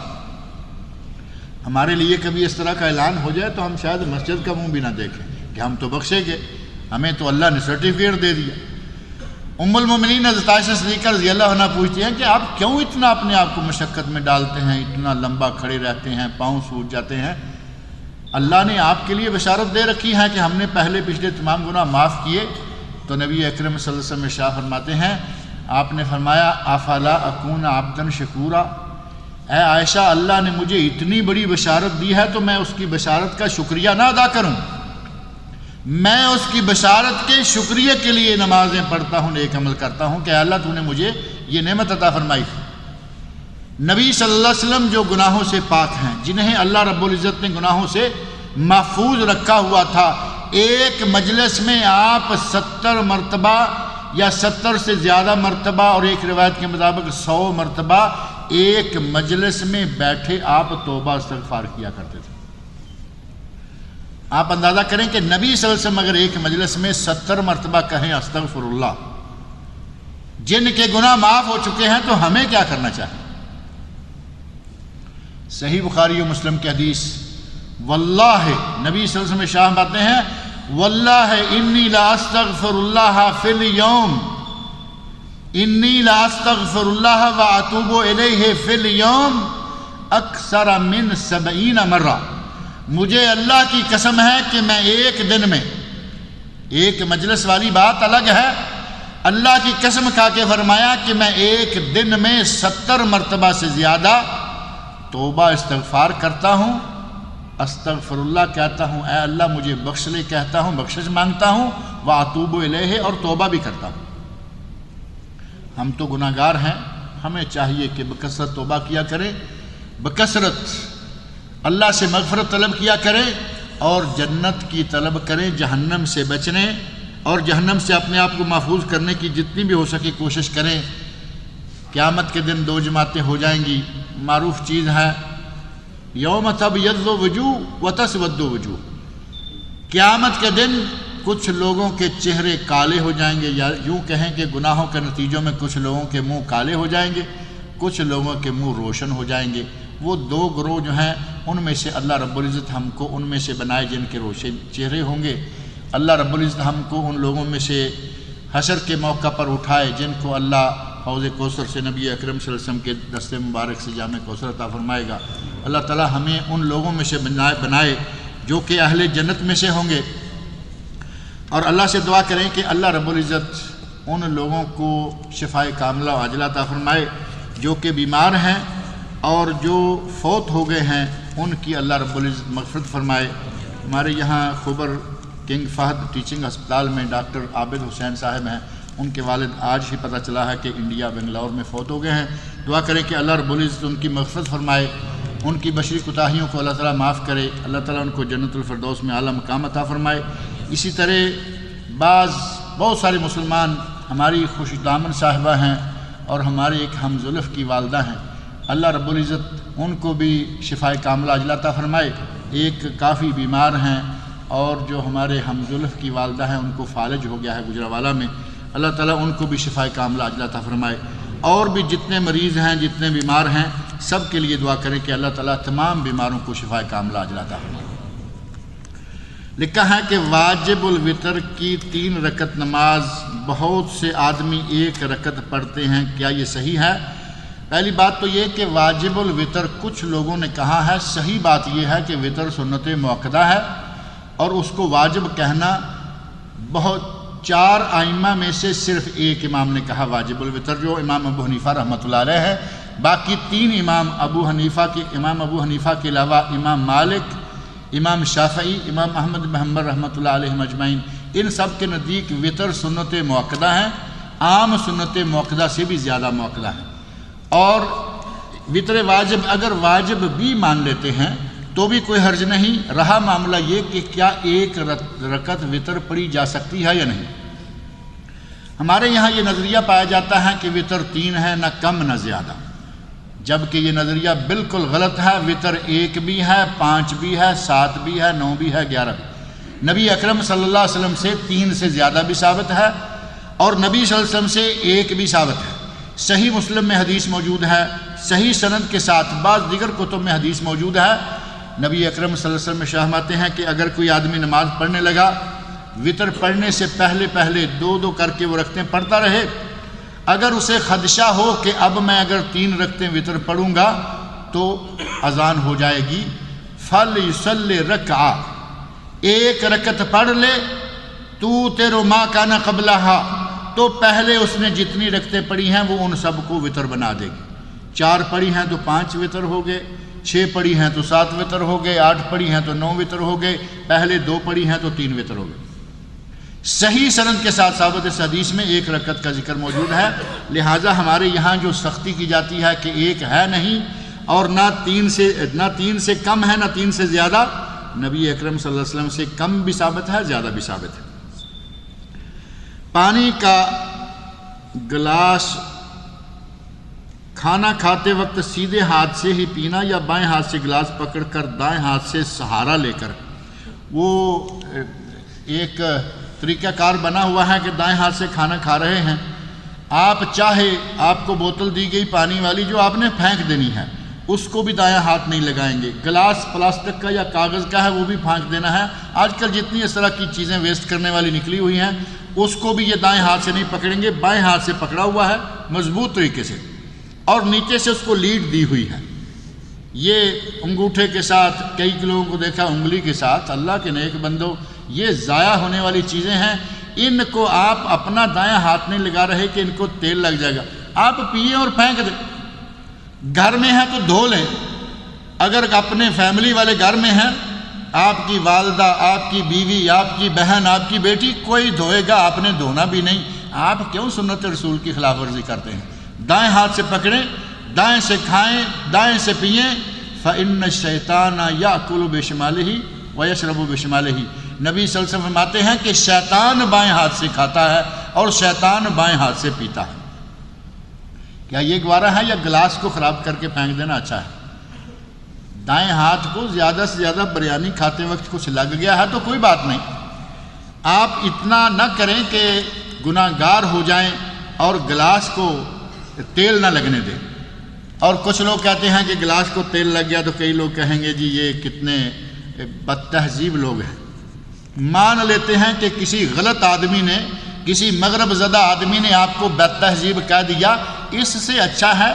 ہمارے لیے کبھی اس طرح کا اعلان ہو جائے تو ہم شاید مسجد کا منہ بھی نہ دیکھیں کہ ہم تو بخشے گئے، ہمیں تو اللہ نے سرٹیفکیٹ دے دیا۔ ام المومنین حضرت عائشہ صدیقہ رضی اللہ عنہ پوچھتی ہیں کہ آپ کیوں اتنا اپنے آپ کو مشقت میں ڈالتے ہیں، اتنا لمبا کھڑے رہتے ہیں، پاؤں سوج جاتے ہیں؟ اللہ نے آپ کے لیے بشارت دے رکھی ہے کہ ہم نے پہلے پچھلے تمام گناہ معاف کیے۔ تو نبی اکرم صلی اللہ علیہ وسلم ارشاد فرماتے ہیں، آپ نے فرمایا افلا اکون عبدا شکورا، اے عائشہ اللہ نے مجھے اتنی بڑی بشارت دی ہے تو میں اس کی بشارت کا شکریہ نہ ادا کروں؟ میں اس کی بشارت کے شکریہ کے لیے نمازیں پڑھتا ہوں، نیک عمل کرتا ہوں کہ اللہ تو نے مجھے یہ نعمت عطا فرمائی۔ نبی صلی اللہ علیہ وسلم جو گناہوں سے پاک ہیں، جنہیں اللہ رب العزت نے گناہوں سے محفوظ رکھا ہوا تھا، ایک مجلس میں آپ 70 مرتبہ یا 70 سے زیادہ مرتبہ اور ایک روایت کے مطابق 100 مرتبہ ایک مجلس میں بیٹھے آپ توبہ استغفار کیا کرتے تھے۔ آپ اندازہ کریں کہ نبی صلی اللہ علیہ وسلم اگر ایک مجلس میں 70 مرتبہ کہیں استغفر اللہ، جن کے گناہ معاف ہو چکے ہیں، تو ہمیں کیا کرنا چاہیے؟ صحیح بخاری و مسلم کی حدیث، واللہ نبی صلی اللہ علیہ وسلم شاہ باتیں ہیں، واللہ انی لا استغفر اللہ فی اليوم، انی لا استغفر اللہ واتوب الیہ فی اليوم اکثر من 70 مرہ، مجھے اللہ کی قسم ہے کہ میں ایک دن میں، ایک مجلس والی بات الگ ہے، اللہ کی قسم کھا کے فرمایا کہ میں ایک دن میں 70 مرتبہ سے زیادہ توبہ استغفار کرتا ہوں، استغفر اللہ کہتا ہوں، اے اللہ مجھے بخش لے کہتا ہوں، بخشش مانگتا ہوں، واتوب الیہ اور توبہ بھی کرتا ہوں۔ ہم تو گناہ گار ہیں، ہمیں چاہیے کہ بکثرت توبہ کیا کریں، بکثرت اللہ سے مغفرت طلب کیا کریں، اور جنت کی طلب کریں، جہنم سے بچنے اور جہنم سے اپنے آپ کو محفوظ کرنے کی جتنی بھی ہو سکے کوشش کریں۔ قیامت کے دن 2 جماعتیں ہو جائیں گی، معروف چیز ہے، یوم تبیض وجوہ وتسود وجوہ، قیامت کے دن کچھ لوگوں کے چہرے کالے ہو جائیں گے، یا یوں کہیں کہ گناہوں کے نتیجوں میں کچھ لوگوں کے منہ کالے ہو جائیں گے، کچھ لوگوں کے منہ روشن ہو جائیں گے۔ وہ 2 گروہ جو ہیں ان میں سے اللہ رب العزت ہم کو ان میں سے بنائے جن کے روشن چہرے ہوں گے۔ اللہ رب العزت ہم کو ان لوگوں میں سے حشر کے موقع پر اٹھائے جن کو اللہ حوض کوثر سے نبی اکرم صلی اللہ علیہ وسلم کے دست مبارک سے جام کوثر عطا فرمائے گا۔ اللہ تعالی ہمیں ان لوگوں میں سے بنائے جو کہ اہل جنت میں سے ہوں گے، اور اللہ سے دعا کریں کہ اللہ رب العزت ان لوگوں کو شفائے کاملہ و عاجلہ عطا فرمائے جو کہ بیمار ہیں اور جو فوت ہو گئے ہیں، ان کی اللہ رب العزت مغفرت فرمائے۔ ہمارے یہاں خبر کنگ فہد ٹیچنگ ہسپتال میں ڈاکٹر عابد حسین صاحب ہیں، ان کے والد آج ہی پتہ چلا ہے کہ انڈیا بنگلور میں فوت ہو گئے ہیں۔ دعا کریں کہ اللہ رب العزت ان کی مغفرت فرمائے، ان کی بشری کوتاہیوں کو اللہ تعالیٰ معاف کرے، اللہ تعالیٰ ان کو جنت الفردوس میں اعلیٰ مقام عطا فرمائے۔ اسی طرح بہت سارے مسلمان ہماری خوش دامن صاحبہ ہیں اور ہمارے ایک ہم زلف کی والدہ ہیں، اللہ رب العزت ان کو بھی شفائے کاملہ عاجلہ عطا فرمائے۔ ایک کافی بیمار ہیں اور جو ہمارے ہم زلف کی والدہ ہیں ان کو فالج ہو گیا ہے گجرانوالہ میں، اللہ تعالیٰ ان کو بھی شفائے کاملہ عاجلہ عطا فرمائے۔ اور بھی جتنے مریض ہیں، جتنے بیمار ہیں، سب کے لیے دعا کریں کہ اللہ تعالیٰ تمام بیماروں کو شفائے کاملہ عاجلہ عطا فرمائے۔ لکھا ہے کہ واجب الوتر کی 3 رکعت نماز بہت سے آدمی 1 رکعت پڑھتے ہیں، کیا یہ صحیح ہے؟ پہلی بات تو یہ کہ واجب الوتر کچھ لوگوں نے کہا ہے، صحیح بات یہ ہے کہ وتر سنت مؤکدہ ہے اور اس کو واجب کہنا 4 ائمہ میں سے صرف ایک امام نے کہا واجب الوتر، جو امام ابو حنیفہ رحمۃ اللہ علیہ ہے۔ باقی 3 امام ابو حنیفہ کے علاوہ امام مالک، امام شافعی، امام احمد بن حنبل رحمۃ اللہ علیہ مجمعین، ان سب کے نزدیک وتر سنت مؤکدہ ہیں، عام سنت مؤکدہ سے بھی زیادہ مؤکدہ ہیں۔ اور وتر واجب اگر واجب بھی مان لیتے ہیں تو بھی کوئی حرج نہیں، رہا معاملہ یہ کہ کیا 1 رکعت وتر پڑھی جا سکتی ہے یا نہیں۔ ہمارے یہاں یہ نظریہ پایا جاتا ہے کہ وتر 3 ہے، نہ کم نہ زیادہ، جبکہ یہ نظریہ بالکل غلط ہے۔ وتر 1 بھی ہے، 5 بھی ہے، 7 بھی ہے، 9 بھی ہے، 11 بھی۔ نبی اکرم صلی اللہ علیہ وسلم سے 3 سے زیادہ بھی ثابت ہے اور نبی صلی اللہ علیہ وسلم سے 1 بھی ثابت ہے۔ صحیح مسلم میں حدیث موجود ہے، صحیح سند کے ساتھ بعض دیگر کتب میں حدیث موجود ہے۔ نبی اکرم صلی اللہ علیہ وسلم فرماتے ہیں کہ اگر کوئی آدمی نماز پڑھنے لگا، وتر پڑھنے سے پہلے 2 کر کے وہ رکعتیں پڑھتا رہے، اگر اسے خدشہ ہو کہ اب میں اگر 3 رکعتیں وتر پڑھوں گا تو اذان ہو جائے گی، فَلْيُصَلِّ رَكْعَةً، 1 رکعت پڑھ لے، تُوتِرُ مَا كَانَ قَبْلَهَا، تو پہلے اس نے جتنی رکعتیں پڑھی ہیں وہ ان سب کو وتر بنا دے گی۔ 4 پڑھی ہیں تو 5 وتر ہو گئے، 6 پڑھی ہیں تو 7 وتر ہو گئے، 8 پڑھی ہیں تو 9 وتر ہو گئے، پہلے 2 پڑھی ہیں تو 3 وتر ہو گئے۔ صحیح سند کے ساتھ ثابت اس حدیث میں 1 رکعت کا ذکر موجود ہے، لہٰذا ہمارے یہاں جو سختی کی جاتی ہے کہ 1 ہے نہیں اور نہ 3 سے کم ہے، نہ 3 سے زیادہ، نبی اکرم صلی اللہ علیہ وسلم سے کم بھی ثابت ہے، زیادہ بھی ثابت ہے۔ پانی کا گلاس کھانا کھاتے وقت سیدھے ہاتھ سے ہی پینا یا بائیں ہاتھ سے گلاس پکڑ کر دائیں ہاتھ سے سہارا لے کر، وہ ایک طریقہ کار بنا ہوا ہے کہ دائیں ہاتھ سے کھانا کھا رہے ہیں، آپ چاہے آپ کو بوتل دی گئی پانی والی جو آپ نے پھینک دینی ہے اس کو بھی دائیں ہاتھ نہیں لگائیں گے، گلاس پلاسٹک کا یا کاغذ کا ہے وہ بھی پھینک دینا ہے۔ آج کل جتنی اس طرح کی چیزیں ویسٹ کرنے والی نکلی ہوئی ہیں اس کو بھی یہ دائیں ہاتھ سے نہیں پکڑیں گے، بائیں ہاتھ سے پکڑا ہوا ہے مضبوط طریقے سے اور نیچے سے اس کو لیڈ دی ہوئی ہے۔ یہ انگوٹھے کے ساتھ، کئی لوگوں کو دیکھا انگلی کے ساتھ، اللہ کے نیک بندو یہ ضائع ہونے والی چیزیں ہیں، ان کو آپ اپنا دائیں ہاتھ نہیں لگا رہے کہ ان کو تیل لگ جائے گا، آپ پیئیں اور پھینک دیں۔ گھر میں ہے تو دھو لیں، اگر اپنے فیملی والے گھر میں ہیں، آپ کی والدہ، آپ کی بیوی، آپ کی بہن، آپ کی بیٹی، کوئی دھوئے گا، آپ نے دھونا بھی نہیں، آپ کیوں سنت رسول کی خلاف ورزی کرتے ہیں؟ دائیں ہاتھ سے پکڑیں، دائیں سے کھائیں، دائیں سے پئیں۔ فَإِنَّ الشَّيْطَانَ يَأْكُلُ بِشِمَالِهِ وَيَشْرَبُ بِشِمَالِهِ، نبی صلی اللہ علیہ وسلم فرماتے ہیں کہ شیطان بائیں ہاتھ سے کھاتا ہے اور شیطان بائیں ہاتھ سے پیتا ہے۔ کیا یہ گوارا ہے یا گلاس کو خراب کر کے پھینک دینا اچھا ہے؟ دائیں ہاتھ کو زیادہ سے زیادہ بریانی کھاتے وقت کچھ لگ گیا ہے تو کوئی بات نہیں، آپ اتنا نہ کریں کہ گناہ گار ہو جائیں اور گلاس کو تیل نہ لگنے دیں۔ اور کچھ لوگ کہتے ہیں کہ گلاس کو تیل لگ گیا تو کئی لوگ کہیں گے جی یہ کتنے بد تہذیب لوگ ہیں۔ مان لیتے ہیں کہ کسی غلط آدمی نے، کسی مغرب زدہ آدمی نے آپ کو بد تہذیب کہہ دیا، اس سے اچھا ہے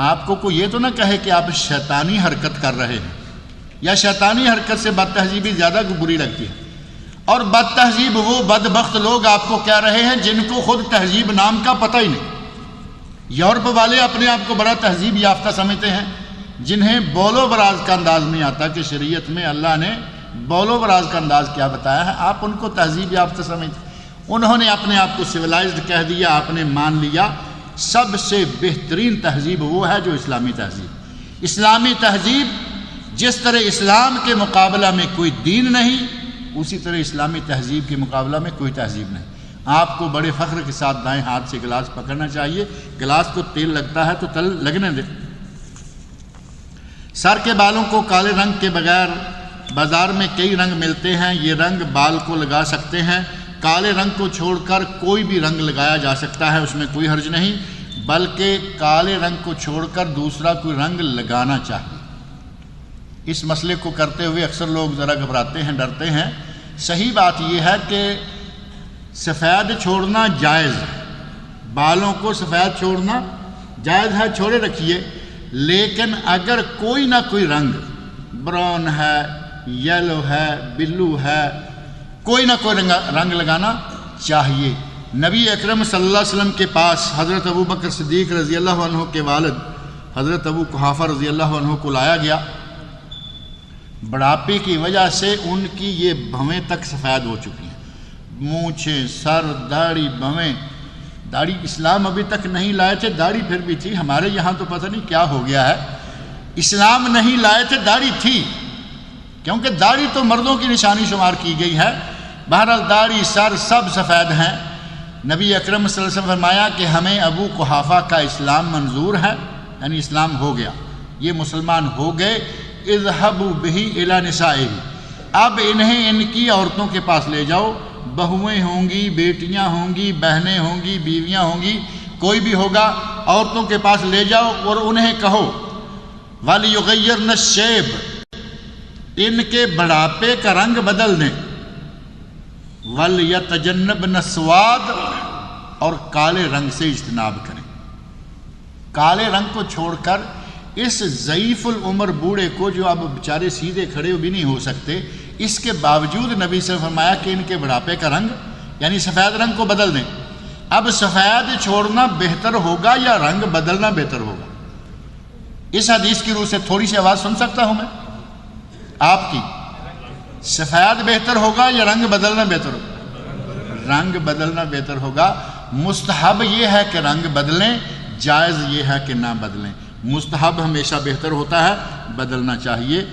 آپ کو کوئی یہ تو نہ کہے کہ آپ شیطانی حرکت کر رہے ہیں، یا شیطانی حرکت سے بد تہذیبی زیادہ بری لگتی ہے۔ اور بد تہذیب وہ بدبخت لوگ آپ کو کہہ رہے ہیں جن کو خود تہذیب نام کا پتہ ہی نہیں۔ یورپ والے اپنے آپ کو بڑا تہذیب یافتہ سمجھتے ہیں، جنہیں بولو براز کا انداز نہیں آتا کہ شریعت میں اللہ نے بول و براز کا انداز کیا بتایا ہے. آپ ان کو تہذیب یافتہ سمجھتے, انہوں نے اپنے آپ کو سویلائزڈ کہہ دیا, آپ نے مان لیا. سب سے بہترین تہذیب وہ ہے جو اسلامی تہذیب. اسلامی تہذیب جس طرح اسلام کے مقابلہ میں کوئی دین نہیں, اسی طرح اسلامی تہذیب کے مقابلہ میں کوئی تہذیب نہیں. آپ کو بڑے فخر کے ساتھ دائیں ہاتھ سے گلاس پکڑنا چاہیے. گلاس کو تیل لگتا ہے تو تل لگنے دے. سر کے بالوں کو کالے رنگ کے بغیر بازار میں کئی رنگ ملتے ہیں, یہ رنگ بال کو لگا سکتے ہیں. کالے رنگ کو چھوڑ کر کوئی بھی رنگ لگایا جا سکتا ہے, اس میں کوئی حرج نہیں, بلکہ کالے رنگ کو چھوڑ کر دوسرا کوئی رنگ لگانا چاہیے. اس مسئلے کو کرتے ہوئے اکثر لوگ ذرا گھبراتے ہیں, ڈرتے ہیں. صحیح بات یہ ہے کہ سفید چھوڑنا جائز ہے, بالوں کو سفید چھوڑنا جائز ہے, چھوڑے رکھیے. لیکن اگر کوئی نہ کوئی رنگ, براؤن ہے, یلو ہے, بلو ہے, کوئی نہ کوئی رنگ لگانا چاہیے. نبی اکرم صلی اللہ علیہ وسلم کے پاس حضرت ابو بکر صدیق رضی اللہ عنہ کے والد حضرت ابو قحافہ رضی اللہ عنہ کو لایا گیا. بڑھاپے کی وجہ سے ان کی یہ بھویں تک سفید ہو چکی ہیں, مونچھیں, سر, داڑھی, بھویں. داڑھی اسلام ابھی تک نہیں لائے تھے, داڑھی پھر بھی تھی. ہمارے یہاں تو پتہ نہیں کیا ہو گیا ہے, اسلام نہیں لائے تھے, داڑھی تھی, کیونکہ داڑھی تو مردوں کی نشانی شمار کی گئی ہے. بہرحال داڑھی, سر سب سفید ہیں. نبی اکرم صلی اللہ علیہ وسلم فرمایا کہ ہمیں ابو قحافہ کا اسلام منظور ہے, یعنی اسلام ہو گیا, یہ مسلمان ہو گئے. اذهبوا به الى نسائه, اب انہیں ان کی عورتوں کے پاس لے جاؤ. بہویں ہوں گی, بیٹیاں ہوں گی, بہنیں ہوں گی, بیویاں ہوں گی, کوئی بھی ہوگا, عورتوں کے پاس لے جاؤ اور انہیں کہو وَلِيُغَيِّرْنَ الشَّيْبَ, ان کے بڑھاپے کا رنگ بدل دیں. وَلْيَتَجَنَّبْنَ السَّوَادَ, اور کالے رنگ سے اجتناب کریں. کالے رنگ کو چھوڑ کر اس ضعیف العمر بوڑھے کو, جو اب بیچارے سیدھے کھڑے بھی نہیں ہو سکتے, اس کے باوجود نبی سے فرمایا کہ ان کے بڑھاپے کا رنگ یعنی سفید رنگ کو بدل دیں. اب سفید چھوڑنا بہتر ہوگا یا رنگ بدلنا بہتر ہوگا؟ اس حدیث کی روح سے تھوڑی سی آواز سن سکتا ہوں میں آپ کی؟ سفید بہتر ہوگا یا رنگ بدلنا بہتر ہوگا؟ رنگ بدلنا بہتر ہوگا. مستحب یہ ہے کہ رنگ بدلیں, جائز یہ ہے کہ نہ بدلیں. مستحب ہمیشہ بہتر ہوتا ہے, بدلنا چاہیے.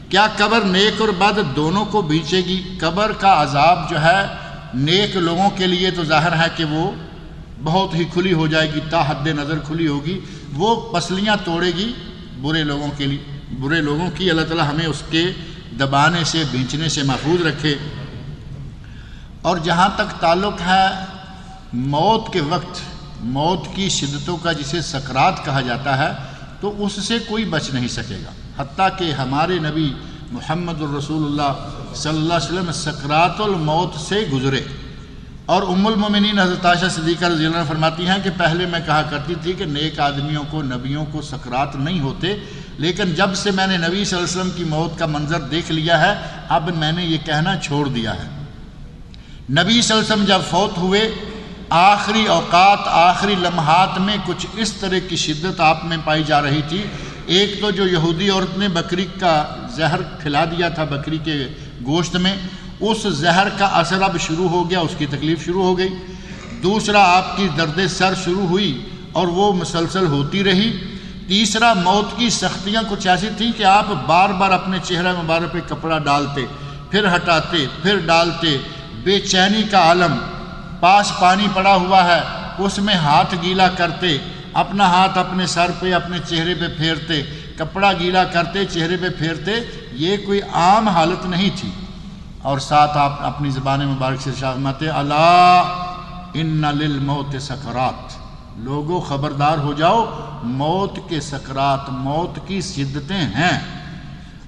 کیا قبر نیک اور بد دونوں کو بیچے گی؟ قبر کا عذاب جو ہے نیک لوگوں کے لیے تو ظاہر ہے کہ وہ بہت ہی کھلی ہو جائے گی, تا حد نظر کھلی ہوگی. وہ پسلیاں توڑے گی برے لوگوں کے لیے, برے لوگوں کی. اللہ تعالی ہمیں اس کے دبانے سے, بھینچنے سے محفوظ رکھے. اور جہاں تک تعلق ہے موت کے وقت, موت کی شدتوں کا, جسے سکرات کہا جاتا ہے, تو اس سے کوئی بچ نہیں سکے گا. حتیٰ کہ ہمارے نبی محمد الرسول اللہ صلی اللہ علیہ وسلم سکرات الموت سے گزرے. اور ام المومنین حضرت عائشہ صدیقہ رضی اللہ عنہ فرماتی ہیں کہ پہلے میں کہا کرتی تھی کہ نیک آدمیوں کو, نبیوں کو سکرات نہیں ہوتے, لیکن جب سے میں نے نبی صلی اللہ علیہ وسلم کی موت کا منظر دیکھ لیا ہے, اب میں نے یہ کہنا چھوڑ دیا ہے. نبی صلی اللہ علیہ وسلم جب فوت ہوئے, آخری اوقات, آخری لمحات میں کچھ اس طرح کی شدت آپ میں پائی جا رہی تھی. ایک تو جو یہودی عورت نے بکری کا زہر کھلا دیا تھا بکری کے گوشت میں, اس زہر کا اثر اب شروع ہو گیا, اس کی تکلیف شروع ہو گئی. دوسرا آپ کی درد سر شروع ہوئی اور وہ مسلسل ہوتی رہی. تیسرا موت کی سختیاں کچھ ایسی تھیں کہ آپ بار بار اپنے چہرہ مبارک پہ کپڑا ڈالتے, پھر ہٹاتے, پھر ڈالتے. بے چینی کا عالم, پاس پانی پڑا ہوا ہے, اس میں ہاتھ گیلا کرتے, اپنا ہاتھ اپنے سر پہ, اپنے چہرے پہ پھیرتے, کپڑا گیلا کرتے, چہرے پہ پھیرتے. یہ کوئی عام حالت نہیں تھی. اور ساتھ آپ اپنی زبان مبارک سے ارشاد فرماتے, الا ان للموت سکرات, لوگوں خبردار ہو جاؤ, موت کے سکرات, موت کی شدتیں ہیں.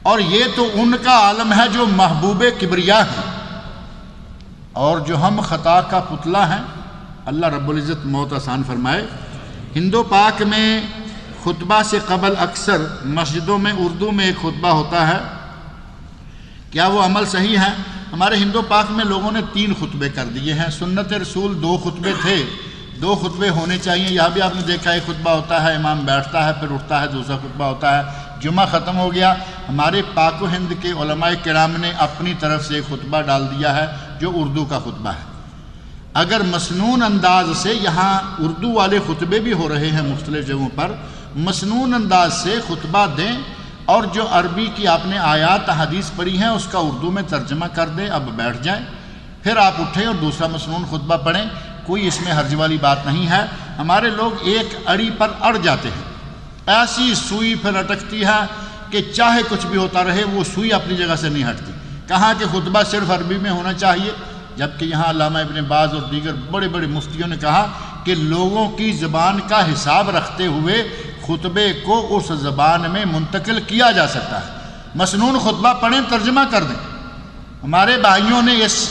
اور یہ تو ان کا عالم ہے جو محبوب کبریا ہیں, اور جو ہم خطا کا پتلا ہیں. اللہ رب العزت موت آسان فرمائے. ہندو پاک میں خطبہ سے قبل اکثر مسجدوں میں اردو میں ایک خطبہ ہوتا ہے, کیا وہ عمل صحیح ہے؟ ہمارے ہندو پاک میں لوگوں نے 3 خطبے کر دیے ہیں. سنت رسول 2 خطبے تھے, 2 خطبے ہونے چاہیے. یہاں بھی آپ نے دیکھا ایک خطبہ ہوتا ہے, امام بیٹھتا ہے, پھر اٹھتا ہے, دوسرا خطبہ ہوتا ہے. جمعہ ختم ہو گیا، ہمارے پاک و ہند کے علماء کرام نے اپنی طرف سے خطبہ ڈال دیا ہے جو اردو کا خطبہ ہے۔ اگر مسنون انداز سے، یہاں اردو والے خطبے بھی ہو رہے ہیں مختلف جگہوں پر، مسنون انداز سے خطبہ دیں اور جو عربی کی آپ نے آیات حدیث پڑھی ہیں اس کا اردو میں ترجمہ کر دیں، اب بیٹھ جائیں، پھر آپ اٹھیں اور دوسرا مسنون خطبہ پڑھیں، کوئی اس میں حرج والی بات نہیں ہے۔ ہمارے لوگ ایک اڑی پر اڑ جاتے ہیں، ایسی سوئی پھر اٹکتی ہے کہ چاہے کچھ بھی ہوتا رہے وہ سوئی اپنی جگہ سے نہیں ہٹتی۔ کہاں کہ خطبہ صرف عربی میں ہونا چاہیے، جبکہ یہاں علامہ ابن باز اور دیگر بڑے بڑے مفتیوں نے کہا کہ لوگوں کی زبان کا حساب رکھتے ہوئے خطبے کو اس زبان میں منتقل کیا جا سکتا ہے۔ مسنون خطبہ پڑھیں، ترجمہ کر دیں۔ ہمارے بھائیوں نے اس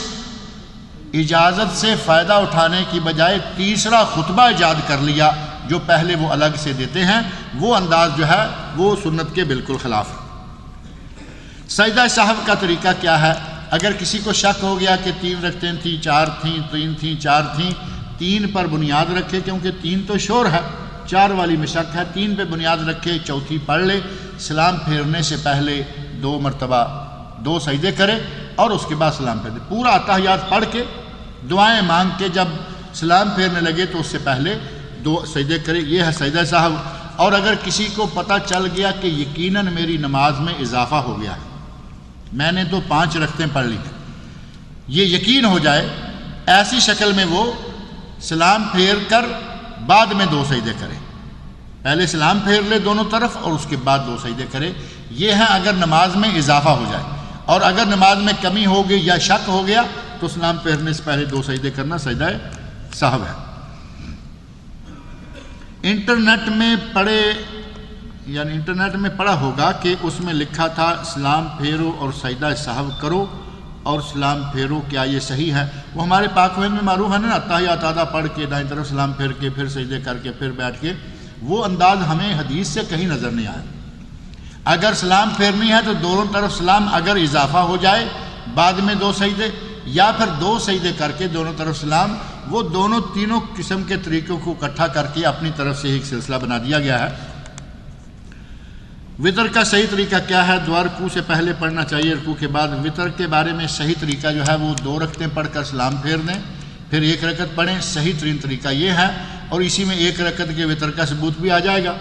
اجازت سے فائدہ اٹھانے کی بجائے تیسرا خطبہ ایجاد کر لیا جو پہلے وہ الگ سے دیتے ہیں، وہ انداز جو ہے وہ سنت کے بالکل خلاف ہے۔ سجدہ سہو کا طریقہ کیا ہے؟ اگر کسی کو شک ہو گیا کہ 3 رکعتیں تھیں، 4 تھیں، 3 تھیں، 4 تھیں، 3 پر بنیاد رکھے، کیونکہ 3 تو شور ہے، 4 والی میں شک ہے، 3 پہ بنیاد رکھے، چوتھی پڑھ لے، سلام پھیرنے سے پہلے 2 مرتبہ 2 سجدے کرے اور اس کے بعد سلام پھیر دے، پورا اتحیات پڑھ کے دعائیں مانگ کے جب سلام پھیرنے لگے تو اس سے پہلے 2 سجدے کرے، یہ ہے سجدہ سہو۔ اور اگر کسی کو پتہ چل گیا کہ یقیناً میری نماز میں اضافہ ہو گیا ہے، میں نے تو 5 رکعتیں پڑھ لی ہیں، یہ یقین ہو جائے، ایسی شکل میں وہ سلام پھیر کر بعد میں 2 سجدے کرے، پہلے سلام پھیر لے دونوں طرف اور اس کے بعد 2 سجدے کرے، یہ ہے اگر نماز میں اضافہ ہو جائے۔ اور اگر نماز میں کمی ہو گئی یا شک ہو گیا تو سلام پھیرنے سے پہلے 2 سجدے کرنا سجدہ سہو ہے۔ انٹرنیٹ میں پڑھا ہوگا کہ اس میں لکھا تھا سلام پھیرو اور سجدہ سہو کرو اور سلام پھیرو، کیا یہ صحیح ہے؟ وہ ہمارے پاک و ہند میں معروف ہے نا، اتحیات آدھا پڑھ کے دائیں طرف سلام پھیر کے پھر سجدے کر کے پھر بیٹھ کے، وہ انداز ہمیں حدیث سے کہیں نظر نہیں آیا۔ اگر سلام پھیرنی ہے تو دونوں طرف سلام، اگر اضافہ ہو جائے بعد میں 2 سجدے، یا پھر 2 سجدے کر کے دونوں طرف سلام، وہ دونوں تینوں قسم کے طریقوں کو اکٹھا کر کے اپنی طرف سے ایک سلسلہ بنا دیا گیا ہے۔ وطر کا صحیح طریقہ کیا ہے؟ دعا رکوع سے پہلے پڑھنا چاہیے، رکوع کے بعد۔ وطر کے بارے میں صحیح طریقہ جو ہے وہ 2 رکعتیں پڑھ کر سلام پھیر دیں، پھر 1 رکعت پڑھیں، صحیح ترین طریقہ یہ ہے، اور اسی میں 1 رکعت کے وطر کا ثبوت بھی آ جائے گا۔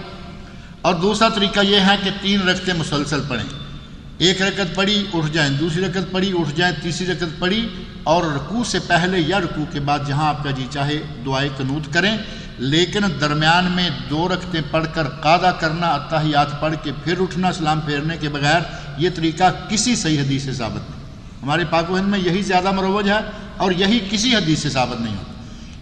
اور دوسرا طریقہ یہ ہے کہ 3 رکعتیں مسلسل پڑھیں، 1 رکعت پڑھی اٹھ جائیں، دوسری رکعت پڑھی اٹھ جائیں، تیسری رکعت پڑھی اور رکوع سے پہلے یا رکوع کے بعد جہاں آپ کا جی چاہے دعائے قنوت کریں، لیکن درمیان میں 2 رکعتیں پڑھ کر قاعدہ کرنا، اتحیات پڑھ کے پھر اٹھنا سلام پھیرنے کے بغیر، یہ طریقہ کسی صحیح حدیث سے ثابت نہیں۔ ہمارے پاک و ہند میں یہی زیادہ مروج ہے اور یہی کسی حدیث سے ثابت نہیں ہوتا۔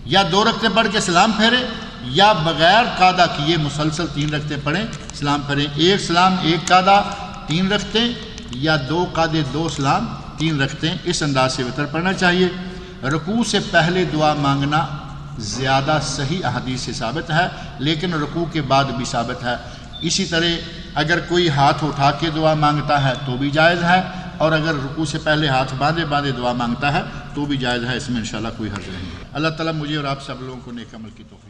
یا 2 رکعتیں پڑھ کے سلام پھیرے یا بغیر قاعدہ کیے مسلسل 3 رکعتیں پڑھیں سلام پھیریں، 1 سلام 1 قاعدہ 3 رکعتیں، یا 2 قاعدے 2 سلام 3 رکعتیں، اس انداز سے وطر پڑھنا چاہیے۔ رکوع سے پہلے دعا مانگنا زیادہ صحیح احادیث سے ثابت ہے، لیکن رکوع کے بعد بھی ثابت ہے۔ اسی طرح اگر کوئی ہاتھ اٹھا کے دعا مانگتا ہے تو بھی جائز ہے، اور اگر رکوع سے پہلے ہاتھ باندھے دعا مانگتا ہے تو بھی جائز ہے، اس میں انشاءاللہ کوئی حرج نہیں ہے۔ اللہ تعالیٰ مجھے اور آپ سب لوگوں کو نیک عمل کی توفیق